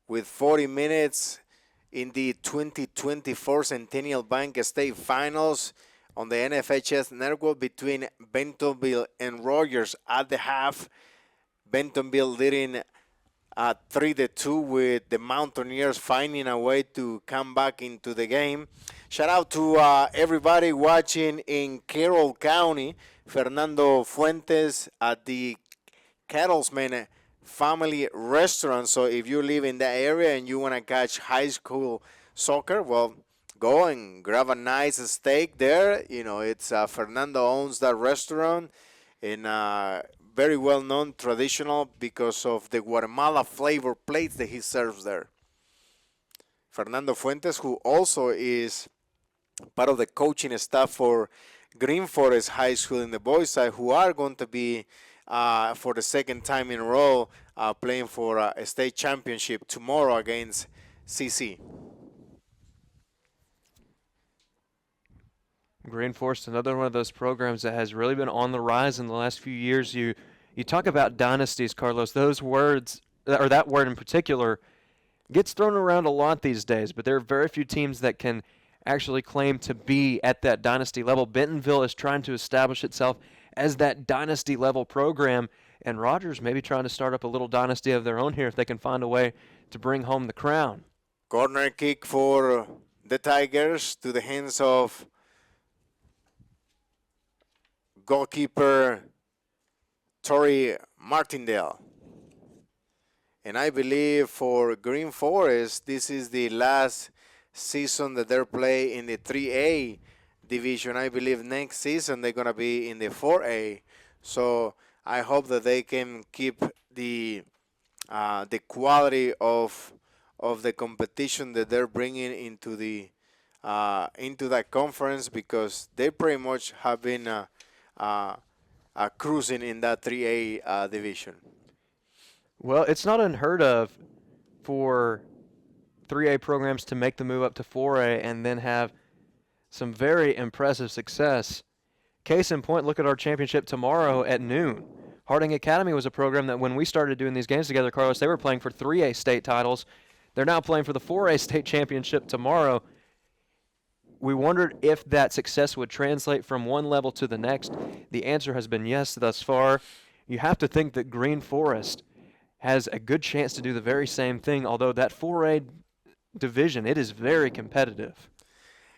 with 40 minutes in the 2024 Centennial Bank State Finals on the NFHS Network between Bentonville and Rogers at the half. Bentonville leading 3-2 with the Mountaineers finding a way to come back into the game. Shout out to everybody watching in Carroll County. Fernando Fuentes at the Cattleman Family Restaurant. So if you live in that area and you want to catch high school soccer, well, go and grab a nice steak there. It's Fernando owns that restaurant, and very well known, traditional, because of the Guatemala flavor plates that he serves there. Fernando Fuentes, who also is part of the coaching staff for Green Forest High School in the boys' side, who are going to be for the second time in a row playing for a state championship tomorrow against CC. Green Forest, another one of those programs that has really been on the rise in the last few years. You talk about dynasties, Carlos. Those words, or that word in particular, gets thrown around a lot these days, but there are very few teams that can actually claim to be at that dynasty level. Bentonville is trying to establish itself as that dynasty level program, and Rogers maybe trying to start up a little dynasty of their own here if they can find a way to bring home the crown. Corner kick for the Tigers to the hands of goalkeeper Tori Martindale. And I believe for Green Forest, this is the last season that they're playing in the 3A division. I believe next season they're going to be in the 4A. So I hope that they can keep the quality of the competition that they're bringing into that conference, because they pretty much have been cruising in that 3A division. Well, it's not unheard of for 3A programs to make the move up to 4A and then have some very impressive success. Case in point, look at our championship tomorrow at noon. Harding Academy was a program that when we started doing these games together, Carlos, they were playing for 3A state titles. They're now playing for the 4A state championship tomorrow. We wondered if that success would translate from one level to the next. The answer has been yes thus far. You have to think that Green Forest has a good chance to do the very same thing, although that 4A division, it is very competitive.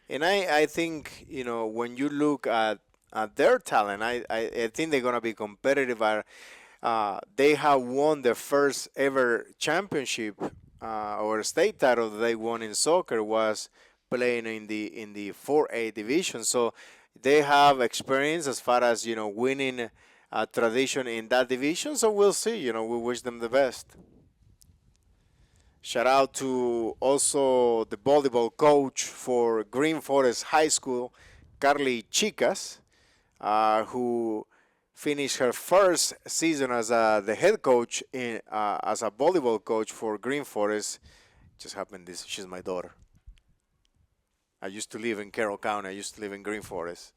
And I think, when you look at their talent, I think they're going to be competitive. They have won their first ever championship or state title that they won in soccer was playing in the 4A division. So they have experience as far as winning tradition in that division. So we'll see. We wish them the best. Shout out to also the volleyball coach for Green Forest High School, Carly Chicas, who finished her first season as the head coach as a volleyball coach for Green Forest. Just happened this. She's my daughter. I used to live in Carroll County. I used to live in Green Forest.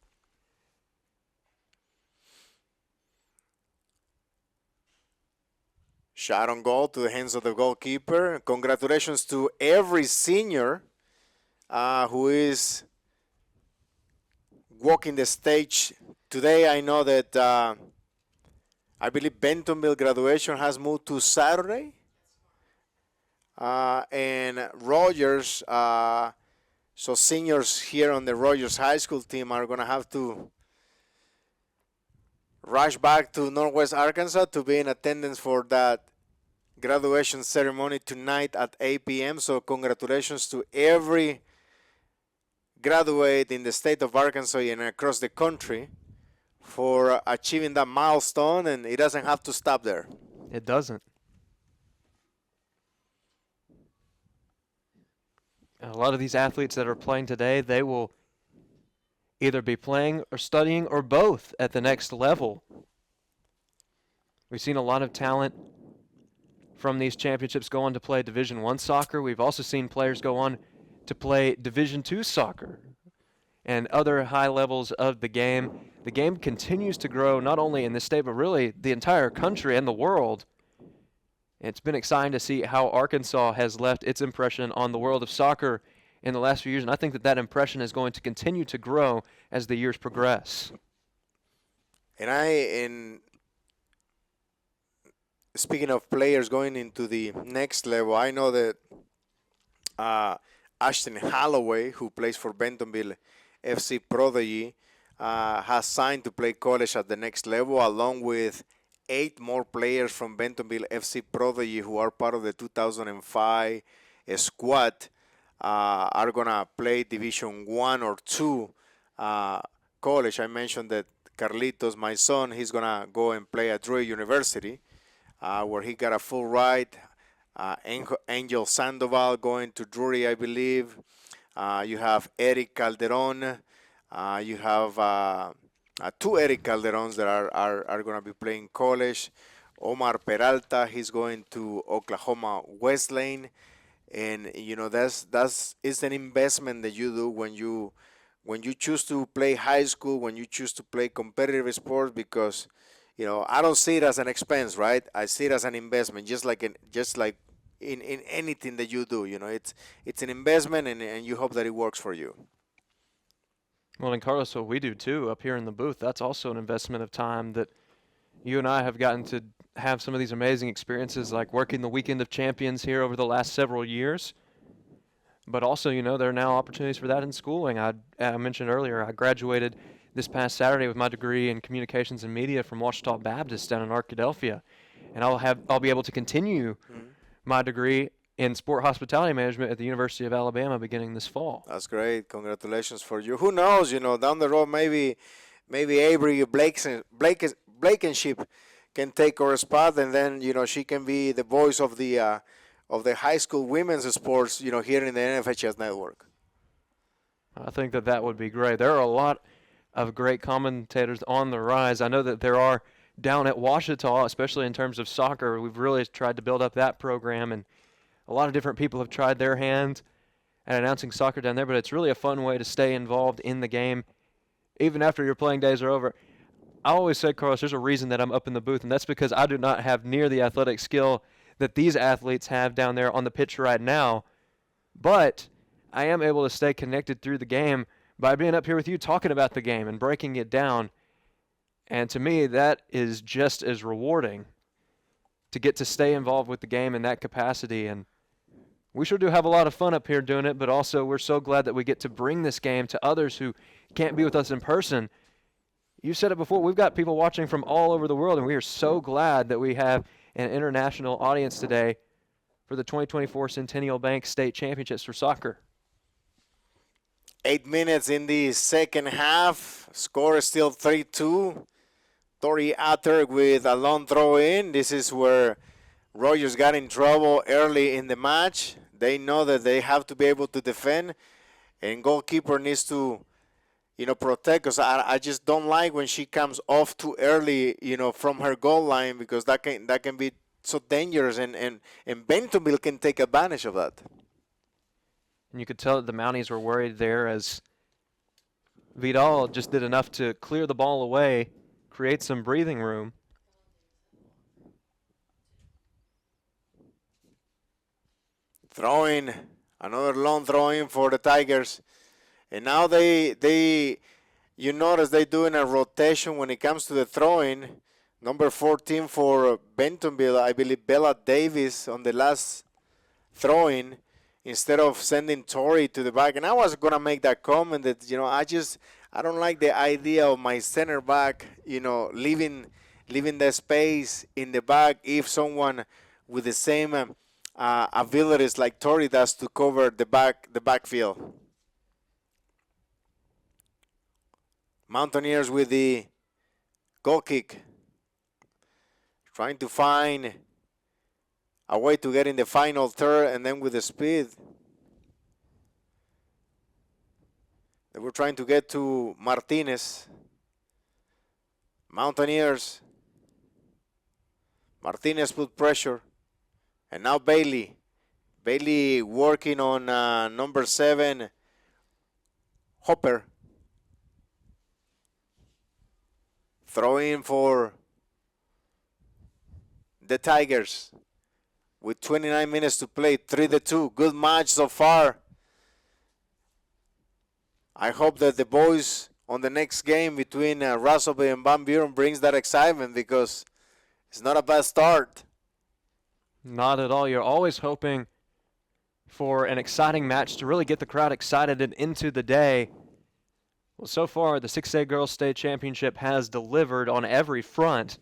Shot on goal to the hands of the goalkeeper. Congratulations to every senior who is walking the stage today. I know that I believe Bentonville graduation has moved to Saturday. And Rogers, so seniors here on the Rogers High School team are going to have to rush back to Northwest Arkansas to be in attendance for that graduation ceremony tonight at 8 p.m. So congratulations to every graduate in the state of Arkansas and across the country for achieving that milestone, and it doesn't have to stop there. It doesn't. A lot of these athletes that are playing today, they will either be playing or studying or both at the next level. We've seen a lot of talent from these championships go on to play Division I soccer. We've also seen players go on to play Division II soccer and other high levels of the game. The game continues to grow not only in this state, but really the entire country and the world. It's been exciting to see how Arkansas has left its impression on the world of soccer in the last few years, and I think that that impression is going to continue to grow as the years progress. And speaking of players going into the next level, I know that Ashton Holloway, who plays for Bentonville FC Prodigy, has signed to play college at the next level, along with 8 more players from Bentonville FC Prodigy who are part of the 2005 squad are going to play Division 1 or 2 college. I mentioned that Carlitos, my son, he's going to go and play at Drury University, where he got a full ride. Angel Sandoval going to Drury, I believe. You have Eric Calderon. You have 2 Eric Calderons that are going to be playing college. Omar Peralta, he's going to Oklahoma Wesleyan. And that's it's an investment that you do when you choose to play high school, when you choose to play competitive sports, because I don't see it as an expense, right? I see it as an investment, just like in anything that you do. It's an investment, and you hope that it works for you. Well, and Carlos, what we do too up here in the booth, that's also an investment of time that you and I have gotten to have some of these amazing experiences, like working the Weekend of Champions here over the last several years. But also, there are now opportunities for that in schooling. I mentioned earlier, I graduated this past Saturday with my degree in communications and media from Ouachita Baptist down in Arkadelphia, and I'll be able to continue my degree in sport hospitality management at the University of Alabama beginning this fall. That's great. Congratulations for you. Who knows? Down the road, maybe Avery Blankenship can take her spot, and then she can be the voice of the high school women's sports, here in the NFHS network. I think that would be great. There are a lot of great commentators on the rise. I know that there are down at Ouachita, especially in terms of soccer. We've really tried to build up that program, and a lot of different people have tried their hand at announcing soccer down there, but it's really a fun way to stay involved in the game even after your playing days are over. I always say, Carlos, there's a reason that I'm up in the booth, and that's because I do not have near the athletic skill that these athletes have down there on the pitch right now, but I am able to stay connected through the game by being up here with you talking about the game and breaking it down. And to me, that is just as rewarding to get to stay involved with the game in that capacity. And we sure do have a lot of fun up here doing it, but also we're so glad that we get to bring this game to others who can't be with us in person. You said it before, we've got people watching from all over the world, and we are so glad that we have an international audience today for the 2024 Centennial Bank State Championships for soccer. 8 minutes in the second half. Score is still 3-2. Tori Atter with a long throw in. This is where Rogers got in trouble early in the match. They know that they have to be able to defend, and goalkeeper needs to, protect. Because I just don't like when she comes off too early, from her goal line, because that can be so dangerous, and Bentonville can take advantage of that. And you could tell that the Mounties were worried there, as Vidal just did enough to clear the ball away, create some breathing room. Throwing, another long throw-in for the Tigers. And now you notice they're doing a rotation when it comes to the throwing. Number 14 for Bentonville, I believe Bella Davis on the last throw-in, instead of sending Tori to the back. And I was going to make that comment that, I don't like the idea of my center back, leaving the space in the back if someone with the same abilities like Tori does to cover the backfield. Mountaineers with the goal kick, trying to find a way to get in the final third, and then with the speed. They were trying to get to Martinez. Mountaineers. Martinez put pressure. And now Bailey. Bailey working on number 7, Hopper. Throwing for the Tigers. With 29 minutes to play, 3-2. Good match so far. I hope that the boys on the next game between Russellville and Van Buren brings that excitement, because it's not a bad start. Not at all. You're always hoping for an exciting match to really get the crowd excited and into the day. Well, so far, the 6A Girls State Championship has delivered on every front.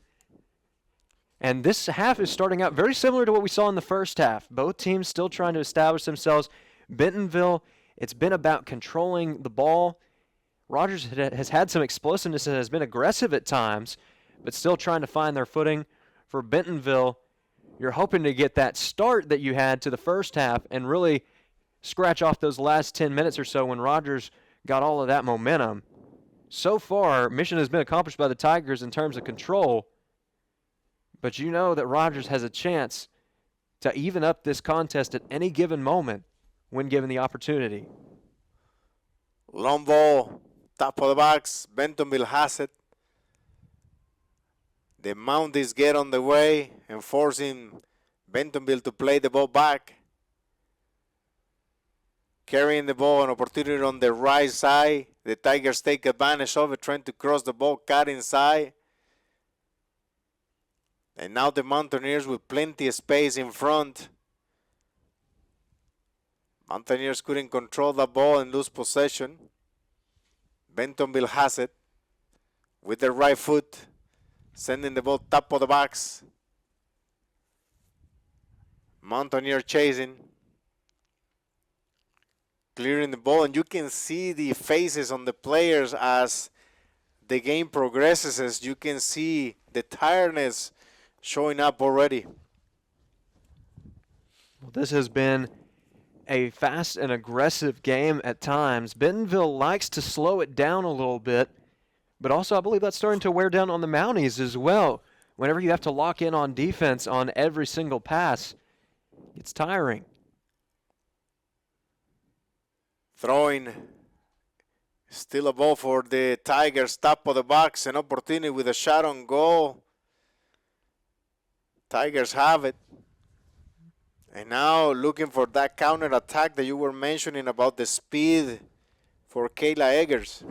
And this half is starting out very similar to what we saw in the first half. Both teams still trying to establish themselves. Bentonville, it's been about controlling the ball. Rogers has had some explosiveness and has been aggressive at times, but still trying to find their footing. For Bentonville, you're hoping to get that start that you had to the first half and really scratch off those last 10 minutes or so when Rogers got all of that momentum. So far, mission has been accomplished by the Tigers in terms of control, but you know that Rogers has a chance to even up this contest at any given moment when given the opportunity. Long ball, top of the box. Bentonville has it. The Mounties get on the way and forcing Bentonville to play the ball back. Carrying the ball, an opportunity on the right side. The Tigers take advantage of it, trying to cross the ball, cut inside. And now the Mountaineers with plenty of space in front. Mountaineers couldn't control the ball and lose possession. Bentonville has it with their right foot, sending the ball top of the box. Mountaineer chasing, clearing the ball, and you can see the faces on the players as the game progresses, as you can see the tiredness showing up already. Well, this has been a fast and aggressive game at times. Bentonville likes to slow it down a little bit, but also I believe that's starting to wear down on the Mounties as well. Whenever you have to lock in on defense on every single pass, it's tiring. Throwing, still a ball for the Tigers, top of the box, an opportunity with a shot on goal. Tigers have it. And now looking for that counter attack that you were mentioning about the speed for Kayla Eggers.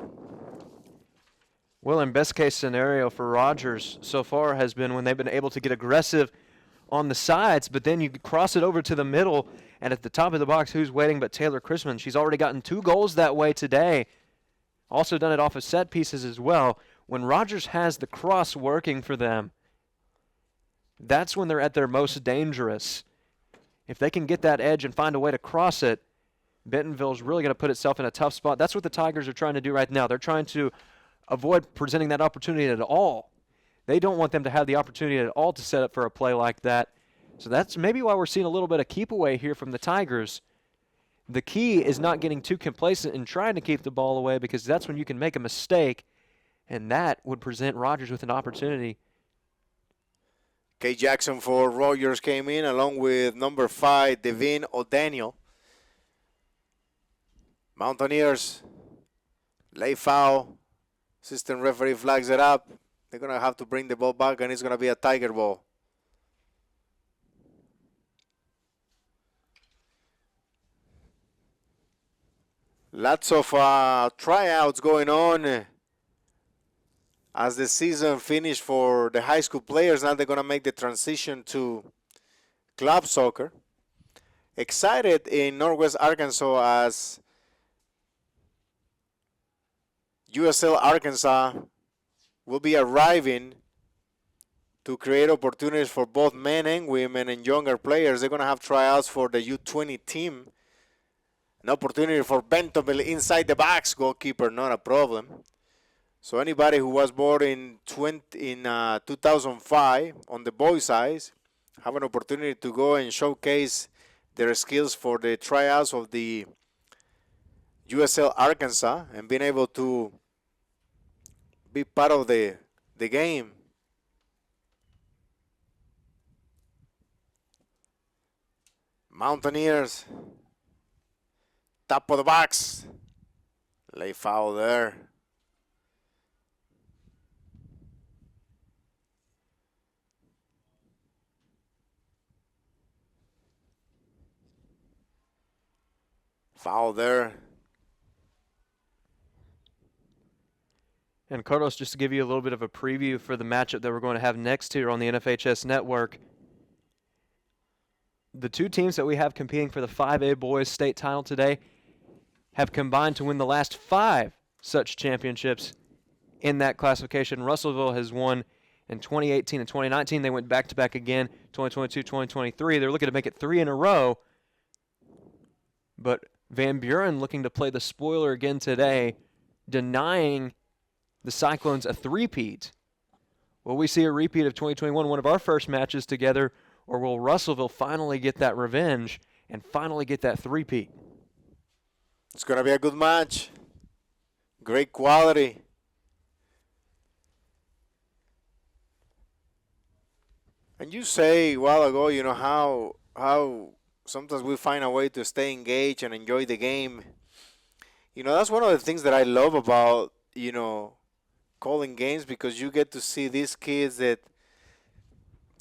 Well, in best case scenario for Rogers so far has been when they've been able to get aggressive on the sides, but then you cross it over to the middle, and at the top of the box, who's waiting but Taylor Chrisman? She's already gotten 2 goals that way today. Also done it off of set pieces as well. When Rogers has the cross working for them, that's when they're at their most dangerous. If they can get that edge and find a way to cross it, Bentonville's really going to put itself in a tough spot. That's what the Tigers are trying to do right now. They're trying to avoid presenting that opportunity at all. They don't want them to have the opportunity at all to set up for a play like that. So that's maybe why we're seeing a little bit of keep away here from the Tigers. The key is not getting too complacent and trying to keep the ball away, because that's when you can make a mistake, and that would present Rogers with an opportunity. Kay Jackson for Rogers came in along with number 5, Devin O'Daniel. Mountaineers lay foul. Assistant referee flags it up. They're going to have to bring the ball back, and it's going to be a Tiger ball. Lots of tryouts going on as the season finished for the high school players. Now they're going to make the transition to club soccer. Excited in Northwest Arkansas as USL Arkansas will be arriving to create opportunities for both men and women and younger players. They're going to have tryouts for the U20 team. An opportunity for Bentonville inside the box goalkeeper, not a problem. So anybody who was born in 2005 on the boys' side have an opportunity to go and showcase their skills for the tryouts of the USL Arkansas and being able to be part of the game. Mountaineers, top of the box. Lay foul there. Foul there. And Carlos, just to give you a little bit of a preview for the matchup that we're going to have next here on the NFHS Network, the two teams that we have competing for the 5A boys state title today have combined to win the last 5 such championships in that classification. Russellville has won in 2018 and 2019. They went back-to-back again, 2022, 2023. They're looking to make it 3 in a row. But Van Buren looking to play the spoiler again today, denying the Cyclones a three-peat. Will we see a repeat of 2021, one of our first matches together, or will Russellville finally get that revenge and finally get that three-peat? It's going to be a good match. Great quality. And you say a while ago, you know, how sometimes we find a way to stay engaged and enjoy the game. You know, that's one of the things that I love about, you know, calling games, because you get to see these kids that,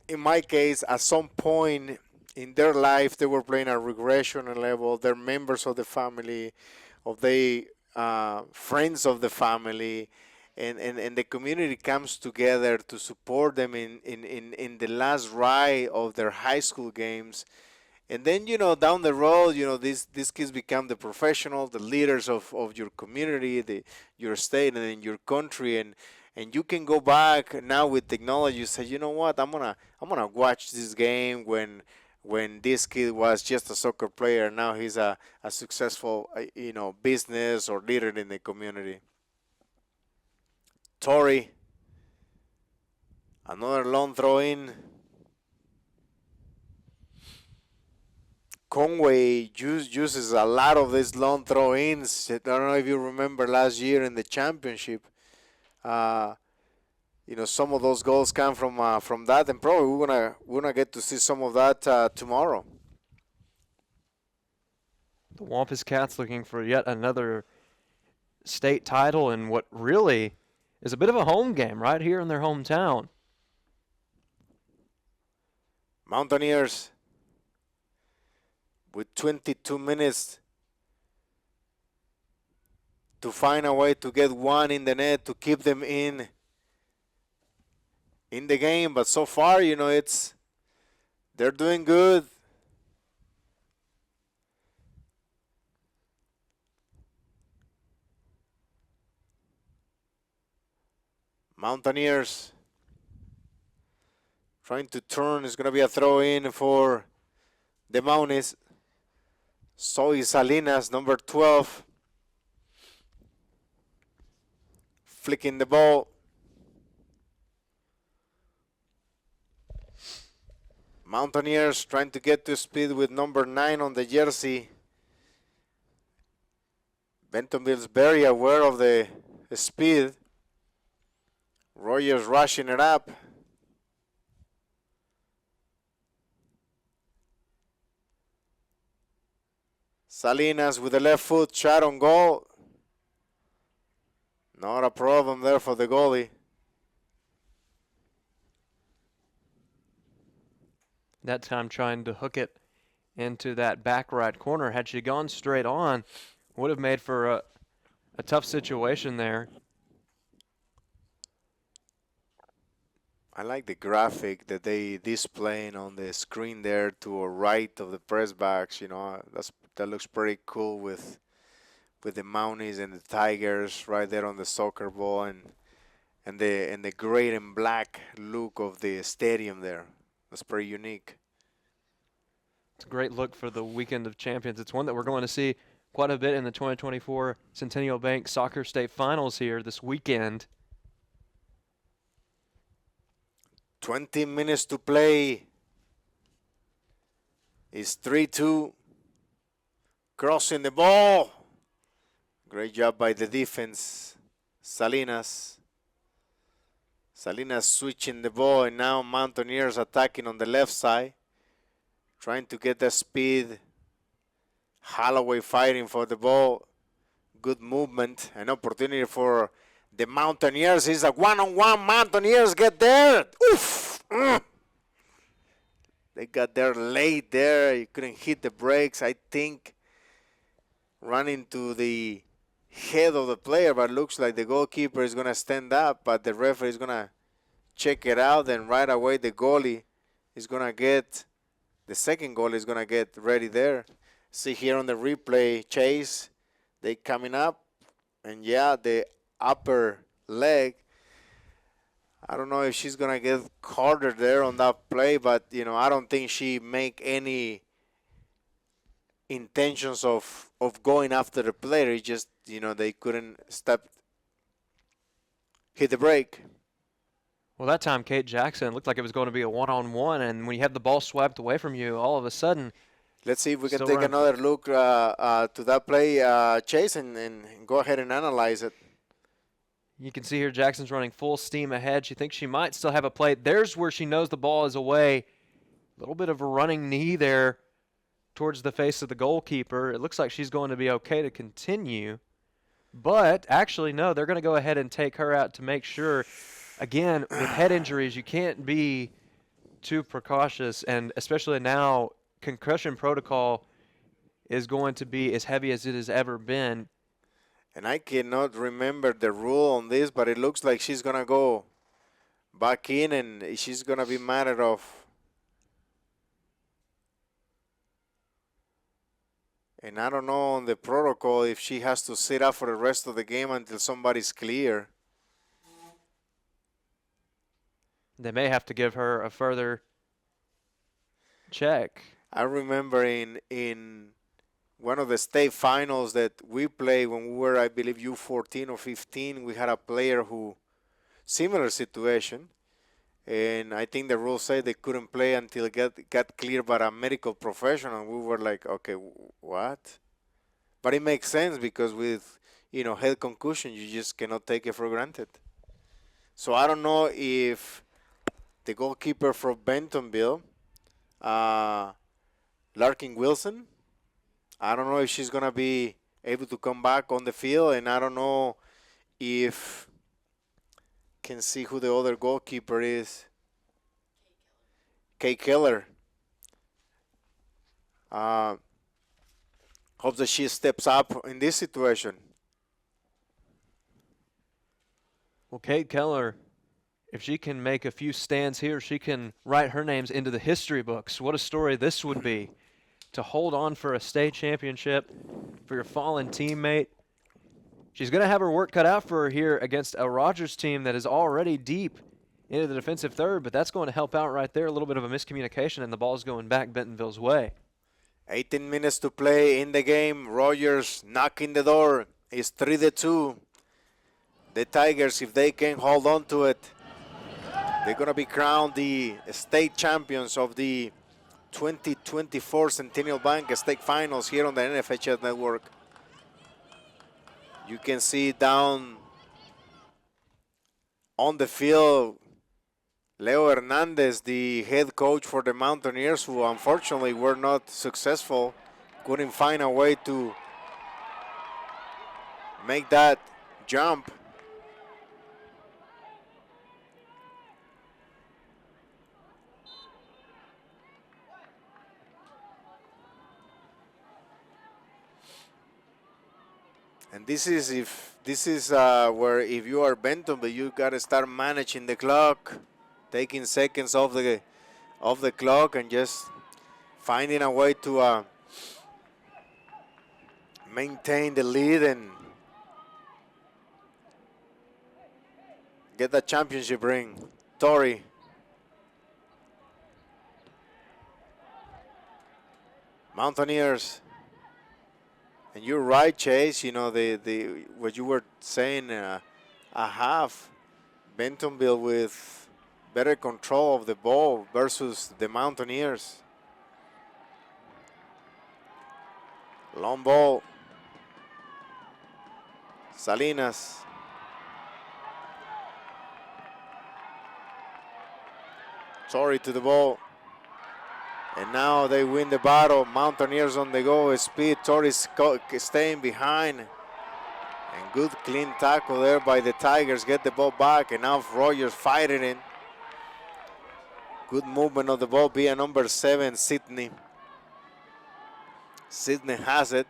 in my case, at some point in their life, they were playing at regression level. They're members of the family, of the friends of the family, and the community comes together to support them in the last ride of their high school games. And then, you know, down the road, you know, these kids become the professionals, the leaders of your community, your state, and in your country. And you can go back now with technology. You say, you know what, I'm gonna watch this game when this kid was just a soccer player. Now he's a successful, you know, business or leader in the community. Torrey, another long throw in. Conway uses a lot of these long throw-ins. I don't know if you remember last year in the championship. You know, some of those goals come from that, and probably we're gonna get to see some of that tomorrow. The Wampus Cats looking for yet another state title in what really is a bit of a home game right here in their hometown. Mountaineers with 22 minutes to find a way to get one in the net to keep them in the game. But so far, you know, they're doing good. Mountaineers trying to turn. It's going to be a throw in for the Mounties. Zoe Salinas, number 12, flicking the ball. Mountaineers trying to get to speed with number 9 on the jersey. Bentonville's very aware of the speed. Rogers rushing it up. Salinas with the left foot, shot on goal. Not a problem there for the goalie. That time trying to hook it into that back right corner. Had she gone straight on, would have made for a tough situation there. I like the graphic that they displaying on the screen there to a right of the press box. You know, that looks pretty cool with the Mounties and the Tigers right there on the soccer ball and the gray and black look of the stadium there. That's pretty unique. It's a great look for the Weekend of Champions. It's one that we're going to see quite a bit in the 2024 Centennial Bank Soccer State Finals here this weekend. 20 minutes to play. It's 3-2. Crossing the ball. Great job by the defense. Salinas. Salinas switching the ball, and now Mountaineers attacking on the left side. Trying to get the speed. Holloway fighting for the ball. Good movement. An opportunity for the Mountaineers. It's a one-on-one. Mountaineers get there. Oof! They got there late there. You couldn't hit the brakes. I think running to the head of the player, but looks like the goalkeeper is going to stand up, but the referee is going to check it out, and right away the goalie is going to get, the second goalie is going to get ready there. See here on the replay, Chase, they coming up, and yeah, the upper leg. I don't know if she's going to get harder there on that play, but, you know, I don't think she make any intentions of going after the player. It's just, you know, they couldn't hit the brake. Well, that time Kate Jackson looked like it was going to be a one-on-one, and when you have the ball swiped away from you, all of a sudden. Let's see if we can take another look to that play, Chase, and go ahead and analyze it. You can see here Jackson's running full steam ahead. She thinks she might still have a play. There's where she knows the ball is away. A little bit of a running knee there towards the face of the goalkeeper. It looks like she's going to be okay to continue. But actually, no, they're going to go ahead and take her out to make sure. Again, with head injuries, you can't be too precautious, and especially now, concussion protocol is going to be as heavy as it has ever been. And I cannot remember the rule on this, but it looks like she's going to go back in, and she's going to be matter of. And I don't know on the protocol if she has to sit out for the rest of the game until somebody's clear. They may have to give her a further check. I remember in one of the state finals that we played when we were, I believe, U14 or 15, we had a player who, similar situation, and I think the rules say they couldn't play until it got cleared by a medical professional. We were like, okay, what? But it makes sense because with, you know, head concussion, you just cannot take it for granted. So I don't know if the goalkeeper from Bentonville, Larkin Wilson, I don't know if she's going to be able to come back on the field, and I don't know if can see who the other goalkeeper is. Kay Keller. Hope that she steps up in this situation. Well, Kate Keller, if she can make a few stands here, she can write her names into the history books. What a story this would be, to hold on for a state championship for your fallen teammate. She's going to have her work cut out for her here against a Rogers team that is already deep into the defensive third, but that's going to help out right there. A little bit of a miscommunication, and the ball's going back Bentonville's way. 18 minutes to play in the game. Rogers knocking the door. It's 3-2. The Tigers, if they can hold on to it, they're going to be crowned the state champions of the 2024 Centennial Bank State Finals here on the NFHS Network. You can see down on the field Leo Hernandez, the head coach for the Mountaineers, who unfortunately were not successful, couldn't find a way to make that jump. And this is where if you are Bentonville, you got to start managing the clock, taking seconds off the clock, and just finding a way to maintain the lead and get that championship ring. Torrey. Mountaineers. And you're right, Chase. You know, the what you were saying, a half Bentonville with better control of the ball versus the Mountaineers. Long ball. Salinas. Sorry to the ball. And now they win the battle. Mountaineers on the go. Speed. Torres staying behind. And good clean tackle there by the Tigers. Get the ball back. And now Rogers fighting it. Good movement of the ball via number 7, Sidney. Sidney has it.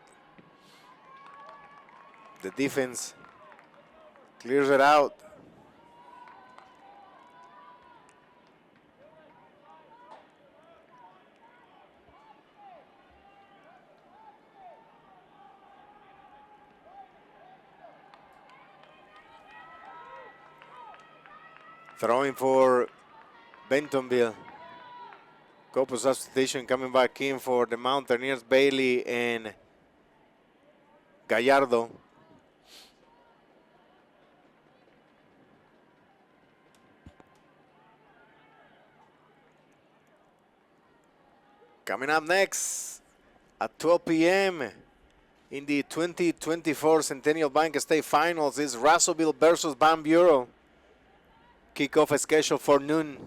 The defense clears it out. Throwing for Bentonville. Couple substitution coming back in for the Mountaineers, Bailey and Gallardo. Coming up next at 12 p.m. in the 2024 Centennial Bank State Finals is Russellville versus Van Buren. Kickoff is scheduled for noon.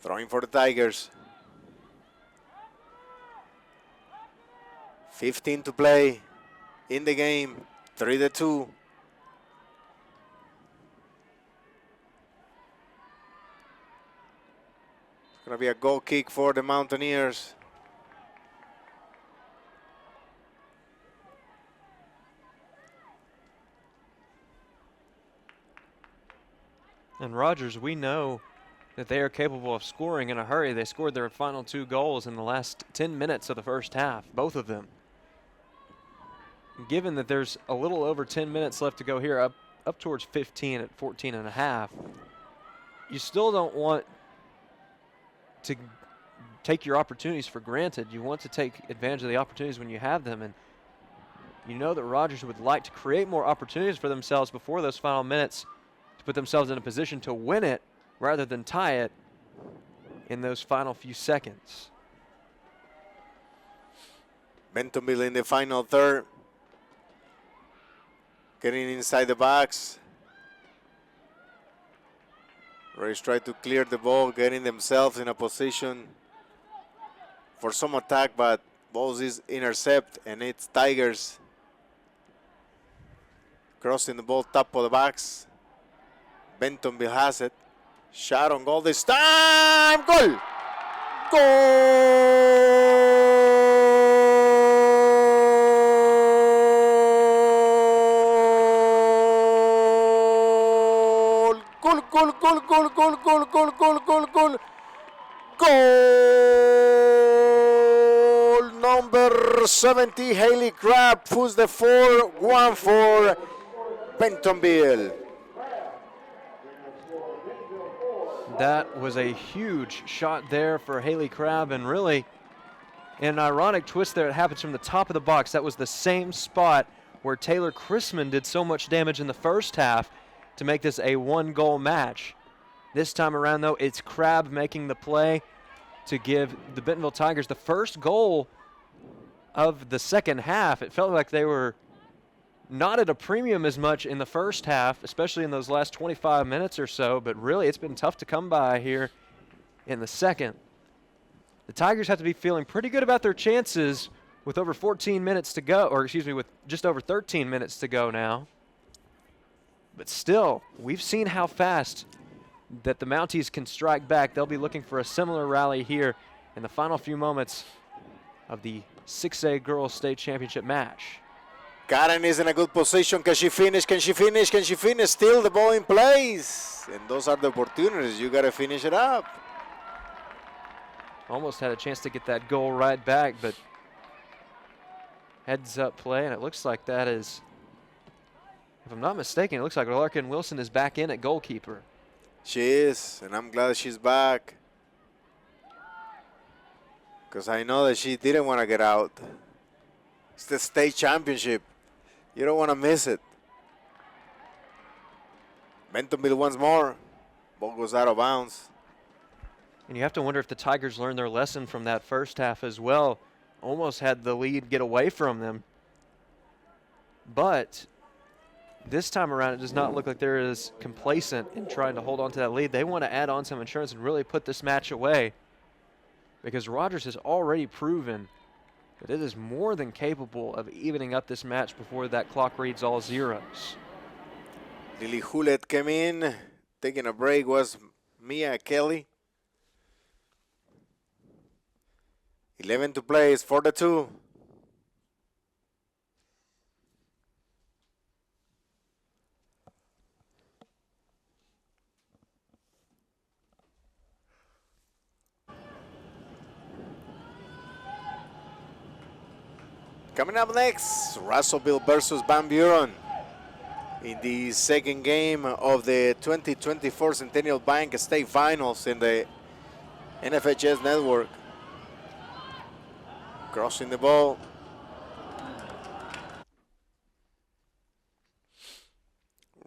Throwing for the Tigers. 15 to play in the game. 3-2. Gonna be a goal kick for the Mountaineers. And Rogers, we know that they are capable of scoring in a hurry. They scored their final 2 goals in the last 10 minutes of the first half, both of them. Given that there's a little over 10 minutes left to go here, up towards 15 at 14 and a half, you still don't want to take your opportunities for granted. You want to take advantage of the opportunities when you have them, and you know that Rogers would like to create more opportunities for themselves before those final minutes to put themselves in a position to win it rather than tie it in those final few seconds. Bentonville in the final third. Getting inside the box. Rays try to clear the ball, getting themselves in a position for some attack, but balls is intercept, and it's Tigers crossing the ball top of the box. Bentonville has it. Shot on goal this time. Goal! Goal! number 70, Haley Crabb, who's the 4-1 for Bentonville. That was a huge shot there for Haley Crabb, and really an ironic twist there. It happens from the top of the box. That was the same spot where Taylor Chrisman did so much damage in the first half to make this a one-goal match. This time around, though, it's Crabb making the play to give the Bentonville Tigers the first goal of the second half. It felt like they were not at a premium as much in the first half, especially in those last 25 minutes or so, but really it's been tough to come by here in the second. The Tigers have to be feeling pretty good about their chances with over 14 minutes to go, or excuse me, with just over 13 minutes to go now. But still, we've seen how fast that the Mounties can strike back. They'll be looking for a similar rally here in the final few moments of the 6A Girls State Championship match. Karen is in a good position. Can she finish? Can she finish? Can she finish? Still the ball in place. And those are the opportunities. You got to finish it up. Almost had a chance to get that goal right back, but heads up play, and it looks like that is, if I'm not mistaken, it looks like Larkin Wilson is back in at goalkeeper. She is, and I'm glad she's back. Because I know that she didn't want to get out. It's the state championship. You don't want to miss it. Bentonville once more. Ball goes out of bounds. And you have to wonder if the Tigers learned their lesson from that first half as well. Almost had the lead get away from them. But this time around, it does not look like they're as complacent in trying to hold on to that lead. They want to add on some insurance and really put this match away, because Rogers has already proven that it is more than capable of evening up this match before that clock reads all zeros. Lily Hulett came in. Taking a break was Mia Kelly. 11 to play. It's 4-2. Coming up next, Russellville versus Van Buren in the second game of the 2024 Centennial Bank State Finals in the NFHS network. Crossing the ball.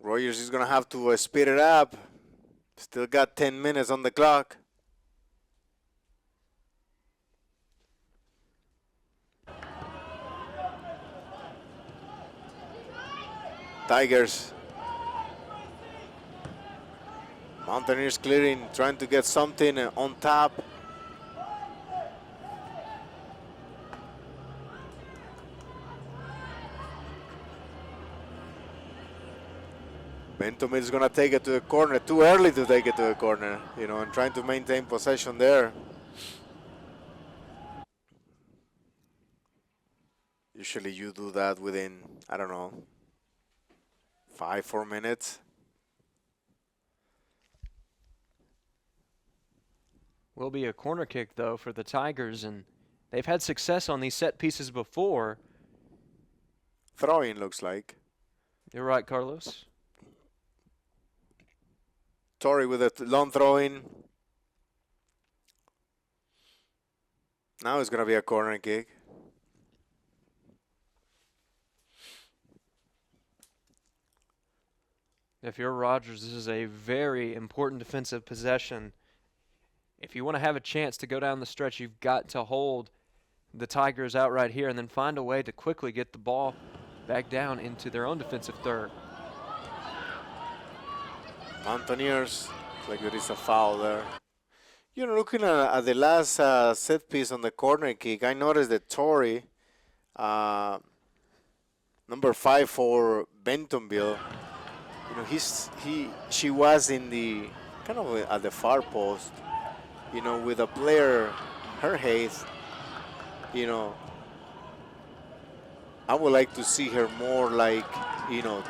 Rogers is going to have to speed it up. Still got 10 minutes on the clock. Tigers. Mountaineers clearing, trying to get something on top. Bentonville is going to take it to the corner. Too early to take it to the corner, you know, and trying to maintain possession there. Usually you do that within, I don't know, 4 minutes. Will be a corner kick, though, for the Tigers, and they've had success on these set pieces before. Throw-in looks like. You're right, Carlos. Torrey with a long throw-in. Now it's going to be a corner kick. If you're Rogers, this is a very important defensive possession. If you want to have a chance to go down the stretch, you've got to hold the Tigers out right here and then find a way to quickly get the ball back down into their own defensive third. Mountaineers, like there is a foul there. You know, looking at the last set piece on the corner kick, I noticed that Torrey, number 5 for Bentonville, you know, she was in the kind of at the far post, you know, with a player her height. You know, I would like to see her more like, you know,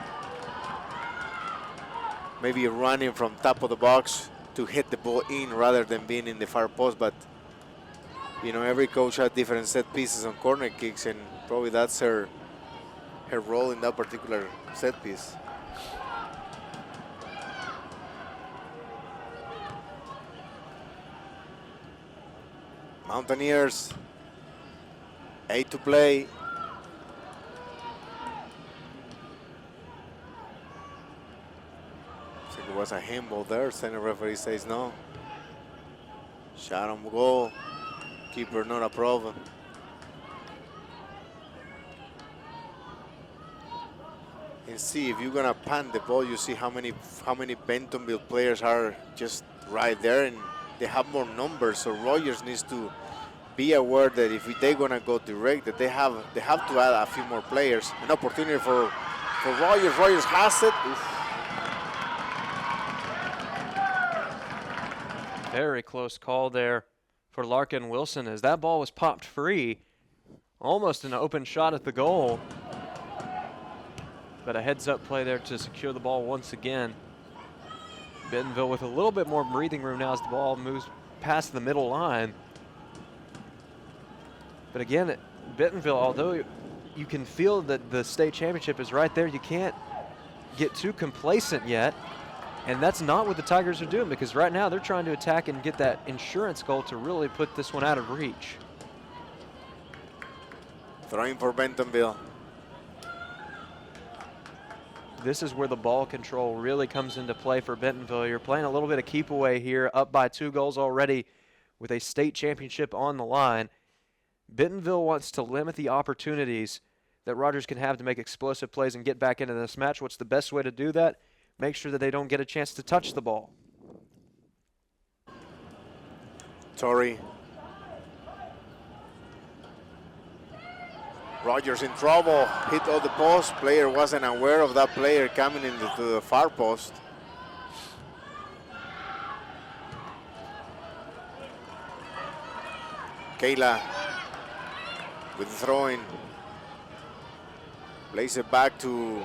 maybe running from top of the box to hit the ball in rather than being in the far post. But every coach has different set pieces on corner kicks, and probably that's her role in that particular set piece. Mountaineers, 8 to play. I think it was a handball there. Center referee says no. Shot on goal. Keeper not a problem. And see, if you're gonna pan the ball, you see how many Bentonville players are just right there, and they have more numbers. So Rogers needs to be aware that if they're gonna go direct, that they have to add a few more players. An opportunity for Rogers. Rogers has it. Oof. Very close call there for Larkin Wilson as that ball was popped free. Almost an open shot at the goal. But a heads-up play there to secure the ball once again. Bentonville with a little bit more breathing room now as the ball moves past the middle line. But again, Bentonville, although you can feel that the state championship is right there, you can't get too complacent yet. And that's not what the Tigers are doing, because right now they're trying to attack and get that insurance goal to really put this one out of reach. Throwing for Bentonville. This is where the ball control really comes into play for Bentonville. You're playing a little bit of keep away here, up by 2 goals already with a state championship on the line. Bentonville wants to limit the opportunities that Rogers can have to make explosive plays and get back into this match. What's the best way to do that? Make sure that they don't get a chance to touch the ball. Torrey. Rogers in trouble, hit on the post. Player wasn't aware of that player coming into the far post. Kayla with the throw-in. Plays it back to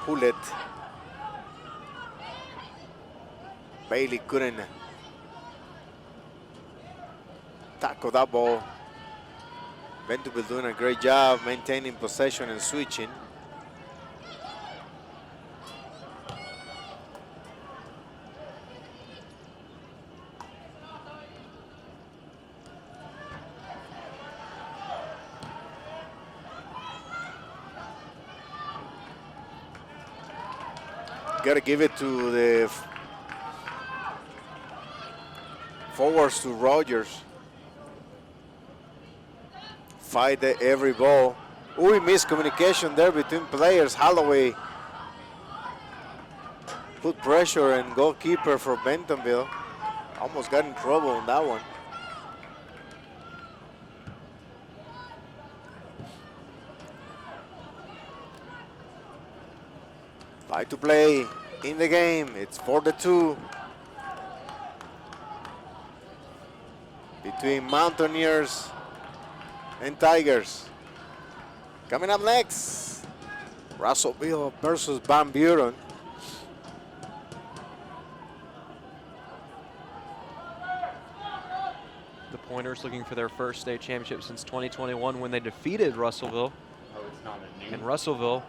Hullet. Bailey couldn't tackle that ball. Bentonville doing a great job maintaining possession and switching. Got to give it to the forwards, to Rogers. Fight every ball. We miscommunication there between players. Holloway put pressure, and goalkeeper for Bentonville almost got in trouble on that one. Fight to play in the game. It's 4-2 between Mountaineers and Tigers. Coming up next, Russellville versus Van Buren. The Pointers looking for their first state championship since 2021 when they defeated Russellville. And Russellville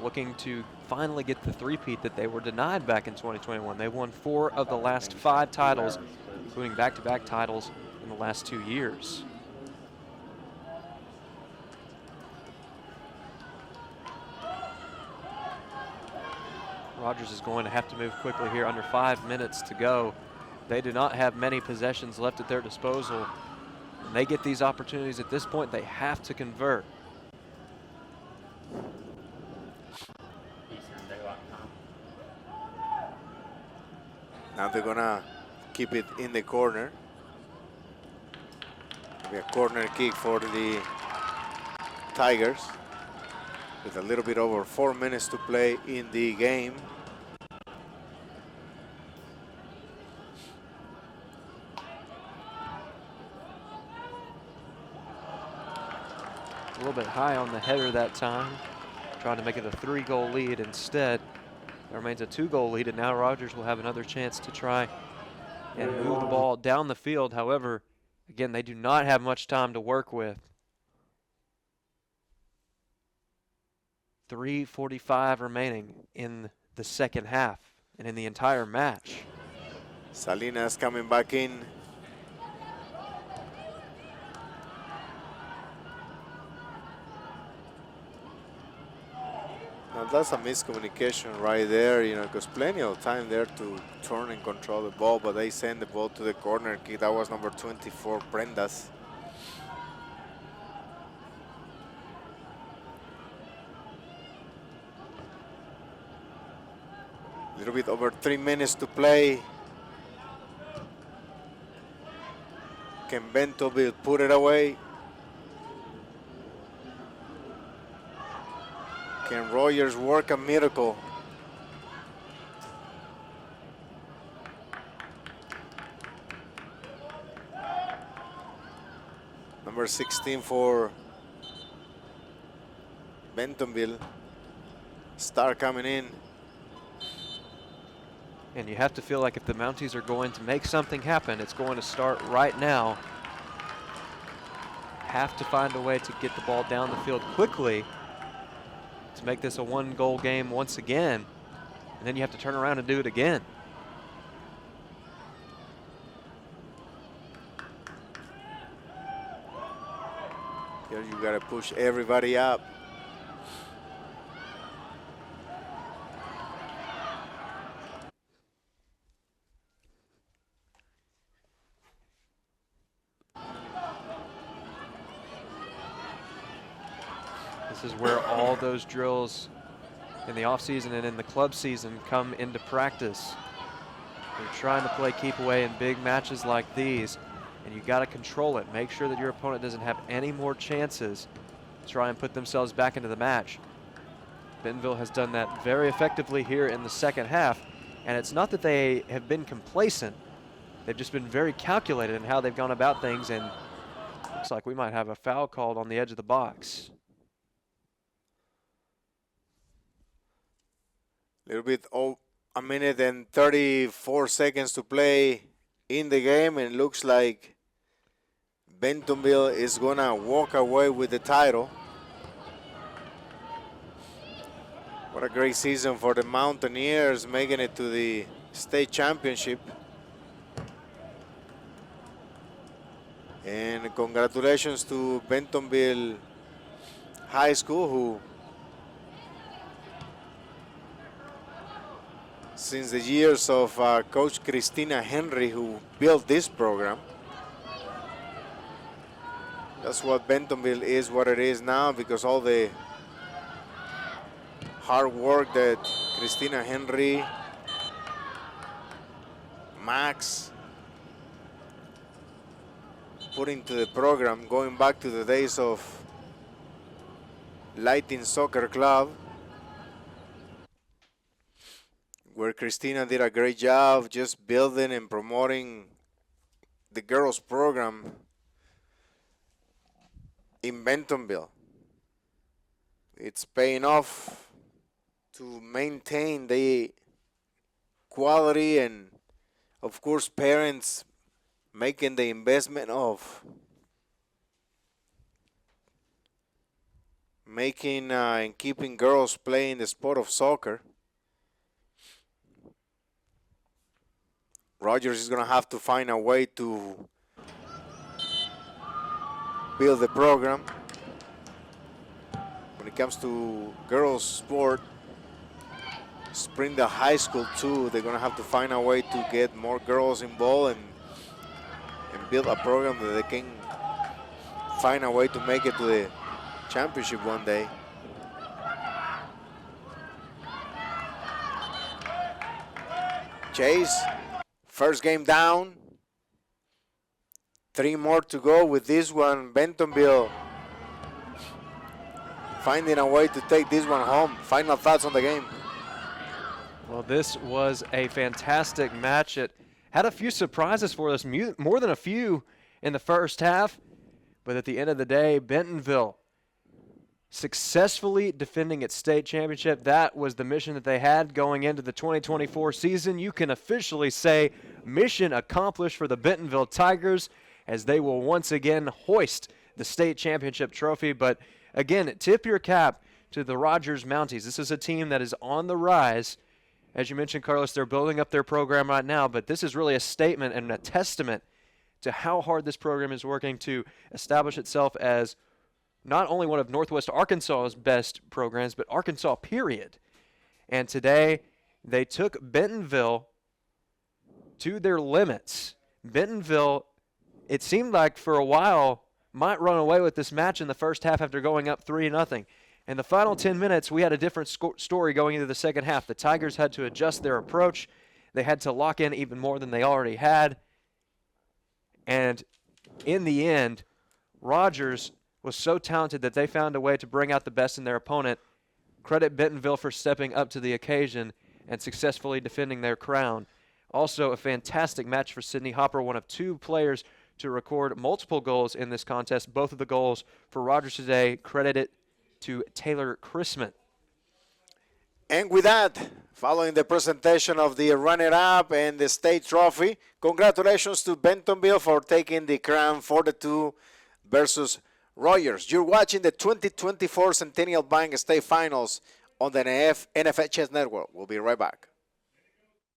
looking to finally get the three-peat that they were denied back in 2021. They won 4 of the last 5 titles, including back-to-back titles in the last 2 years. Rogers is going to have to move quickly here, under 5 minutes to go. They do not have many possessions left at their disposal. When they get these opportunities at this point, they have to convert. Now they're gonna keep it in the corner. Maybe a corner kick for the Tigers with a little bit over 4 minutes to play in the game. A little bit high on the header that time, trying to make it a 3-goal lead. Instead, there remains a 2-goal lead, and now Rogers will have another chance to try and move the ball down the field. However, Again, they do not have much time to work with. 3:45 remaining in the second half and in the entire match. Salinas coming back in. Now that's a miscommunication right there, because plenty of time there to turn and control the ball, but they send the ball to the corner kick. That was number 24, Prendas. A little bit over 3 minutes to play. Can Bentonville put it away? Can Rogers work a miracle? Number 16 for Bentonville. Star coming in. And you have to feel like if the Mounties are going to make something happen, it's going to start right now. Have to find a way to get the ball down the field quickly to make this a one-goal game once again. And then you have to turn around and do it again. Here you gotta push everybody up. This is where all those drills in the offseason and in the club season come into practice. You're trying to play keep away in big matches like these, and you got to control it. Make sure that your opponent doesn't have any more chances to try and put themselves back into the match. Bentonville has done that very effectively here in the second half, and it's not that they have been complacent. They've just been very calculated in how they've gone about things, and looks like we might have a foul called on the edge of the box. A little bit over a minute and 34 seconds to play in the game, and it looks like Bentonville is gonna walk away with the title. What a great season for the Mountaineers, making it to the state championship. And congratulations to Bentonville High School, who since the years of Coach Christina Henry, who built this program. That's what Bentonville is, what it is now, because all the hard work that Christina Henry, Max put into the program, going back to the days of Lighting Soccer Club, where Christina did a great job just building and promoting the girls program in Bentonville. It's paying off to maintain the quality, and of course parents making the investment of making and keeping girls playing the sport of soccer. Rogers is going to have to find a way to build the program. When it comes to girls sport, Springdale High School too, they're going to have to find a way to get more girls involved and build a program that they can find a way to make it to the championship one day. Chase. First game down. 3 more to go with this one. Bentonville finding a way to take this one home. Final thoughts on the game. Well, this was a fantastic match. It had a few surprises for us, more than a few in the first half. But at the end of the day, Bentonville successfully defending its state championship. That was the mission that they had going into the 2024 season. You can officially say mission accomplished for the Bentonville Tigers, as they will once again hoist the state championship trophy. But again, tip your cap to the Rogers Mounties. This is a team that is on the rise. As you mentioned, Carlos, they're building up their program right now, but this is really a statement and a testament to how hard this program is working to establish itself as not only one of Northwest Arkansas's best programs, but Arkansas, period. And today, they took Bentonville to their limits. Bentonville, it seemed like for a while, might run away with this match in the first half after going up 3-0. In the final 10 minutes, we had a different story going into the second half. The Tigers had to adjust their approach. They had to lock in even more than they already had. And in the end, Rogers was so talented that they found a way to bring out the best in their opponent. Credit Bentonville for stepping up to the occasion and successfully defending their crown. Also, a fantastic match for Sydney Hopper, one of 2 players to record multiple goals in this contest. Both of the goals for Rogers today credited to Taylor Chrisman. And with that, following the presentation of the runner-up and the state trophy, congratulations to Bentonville for taking the crown 4-2 versus Rogers. You're watching the 2024 Centennial Bank State Finals on the NFHS Network. We'll be right back.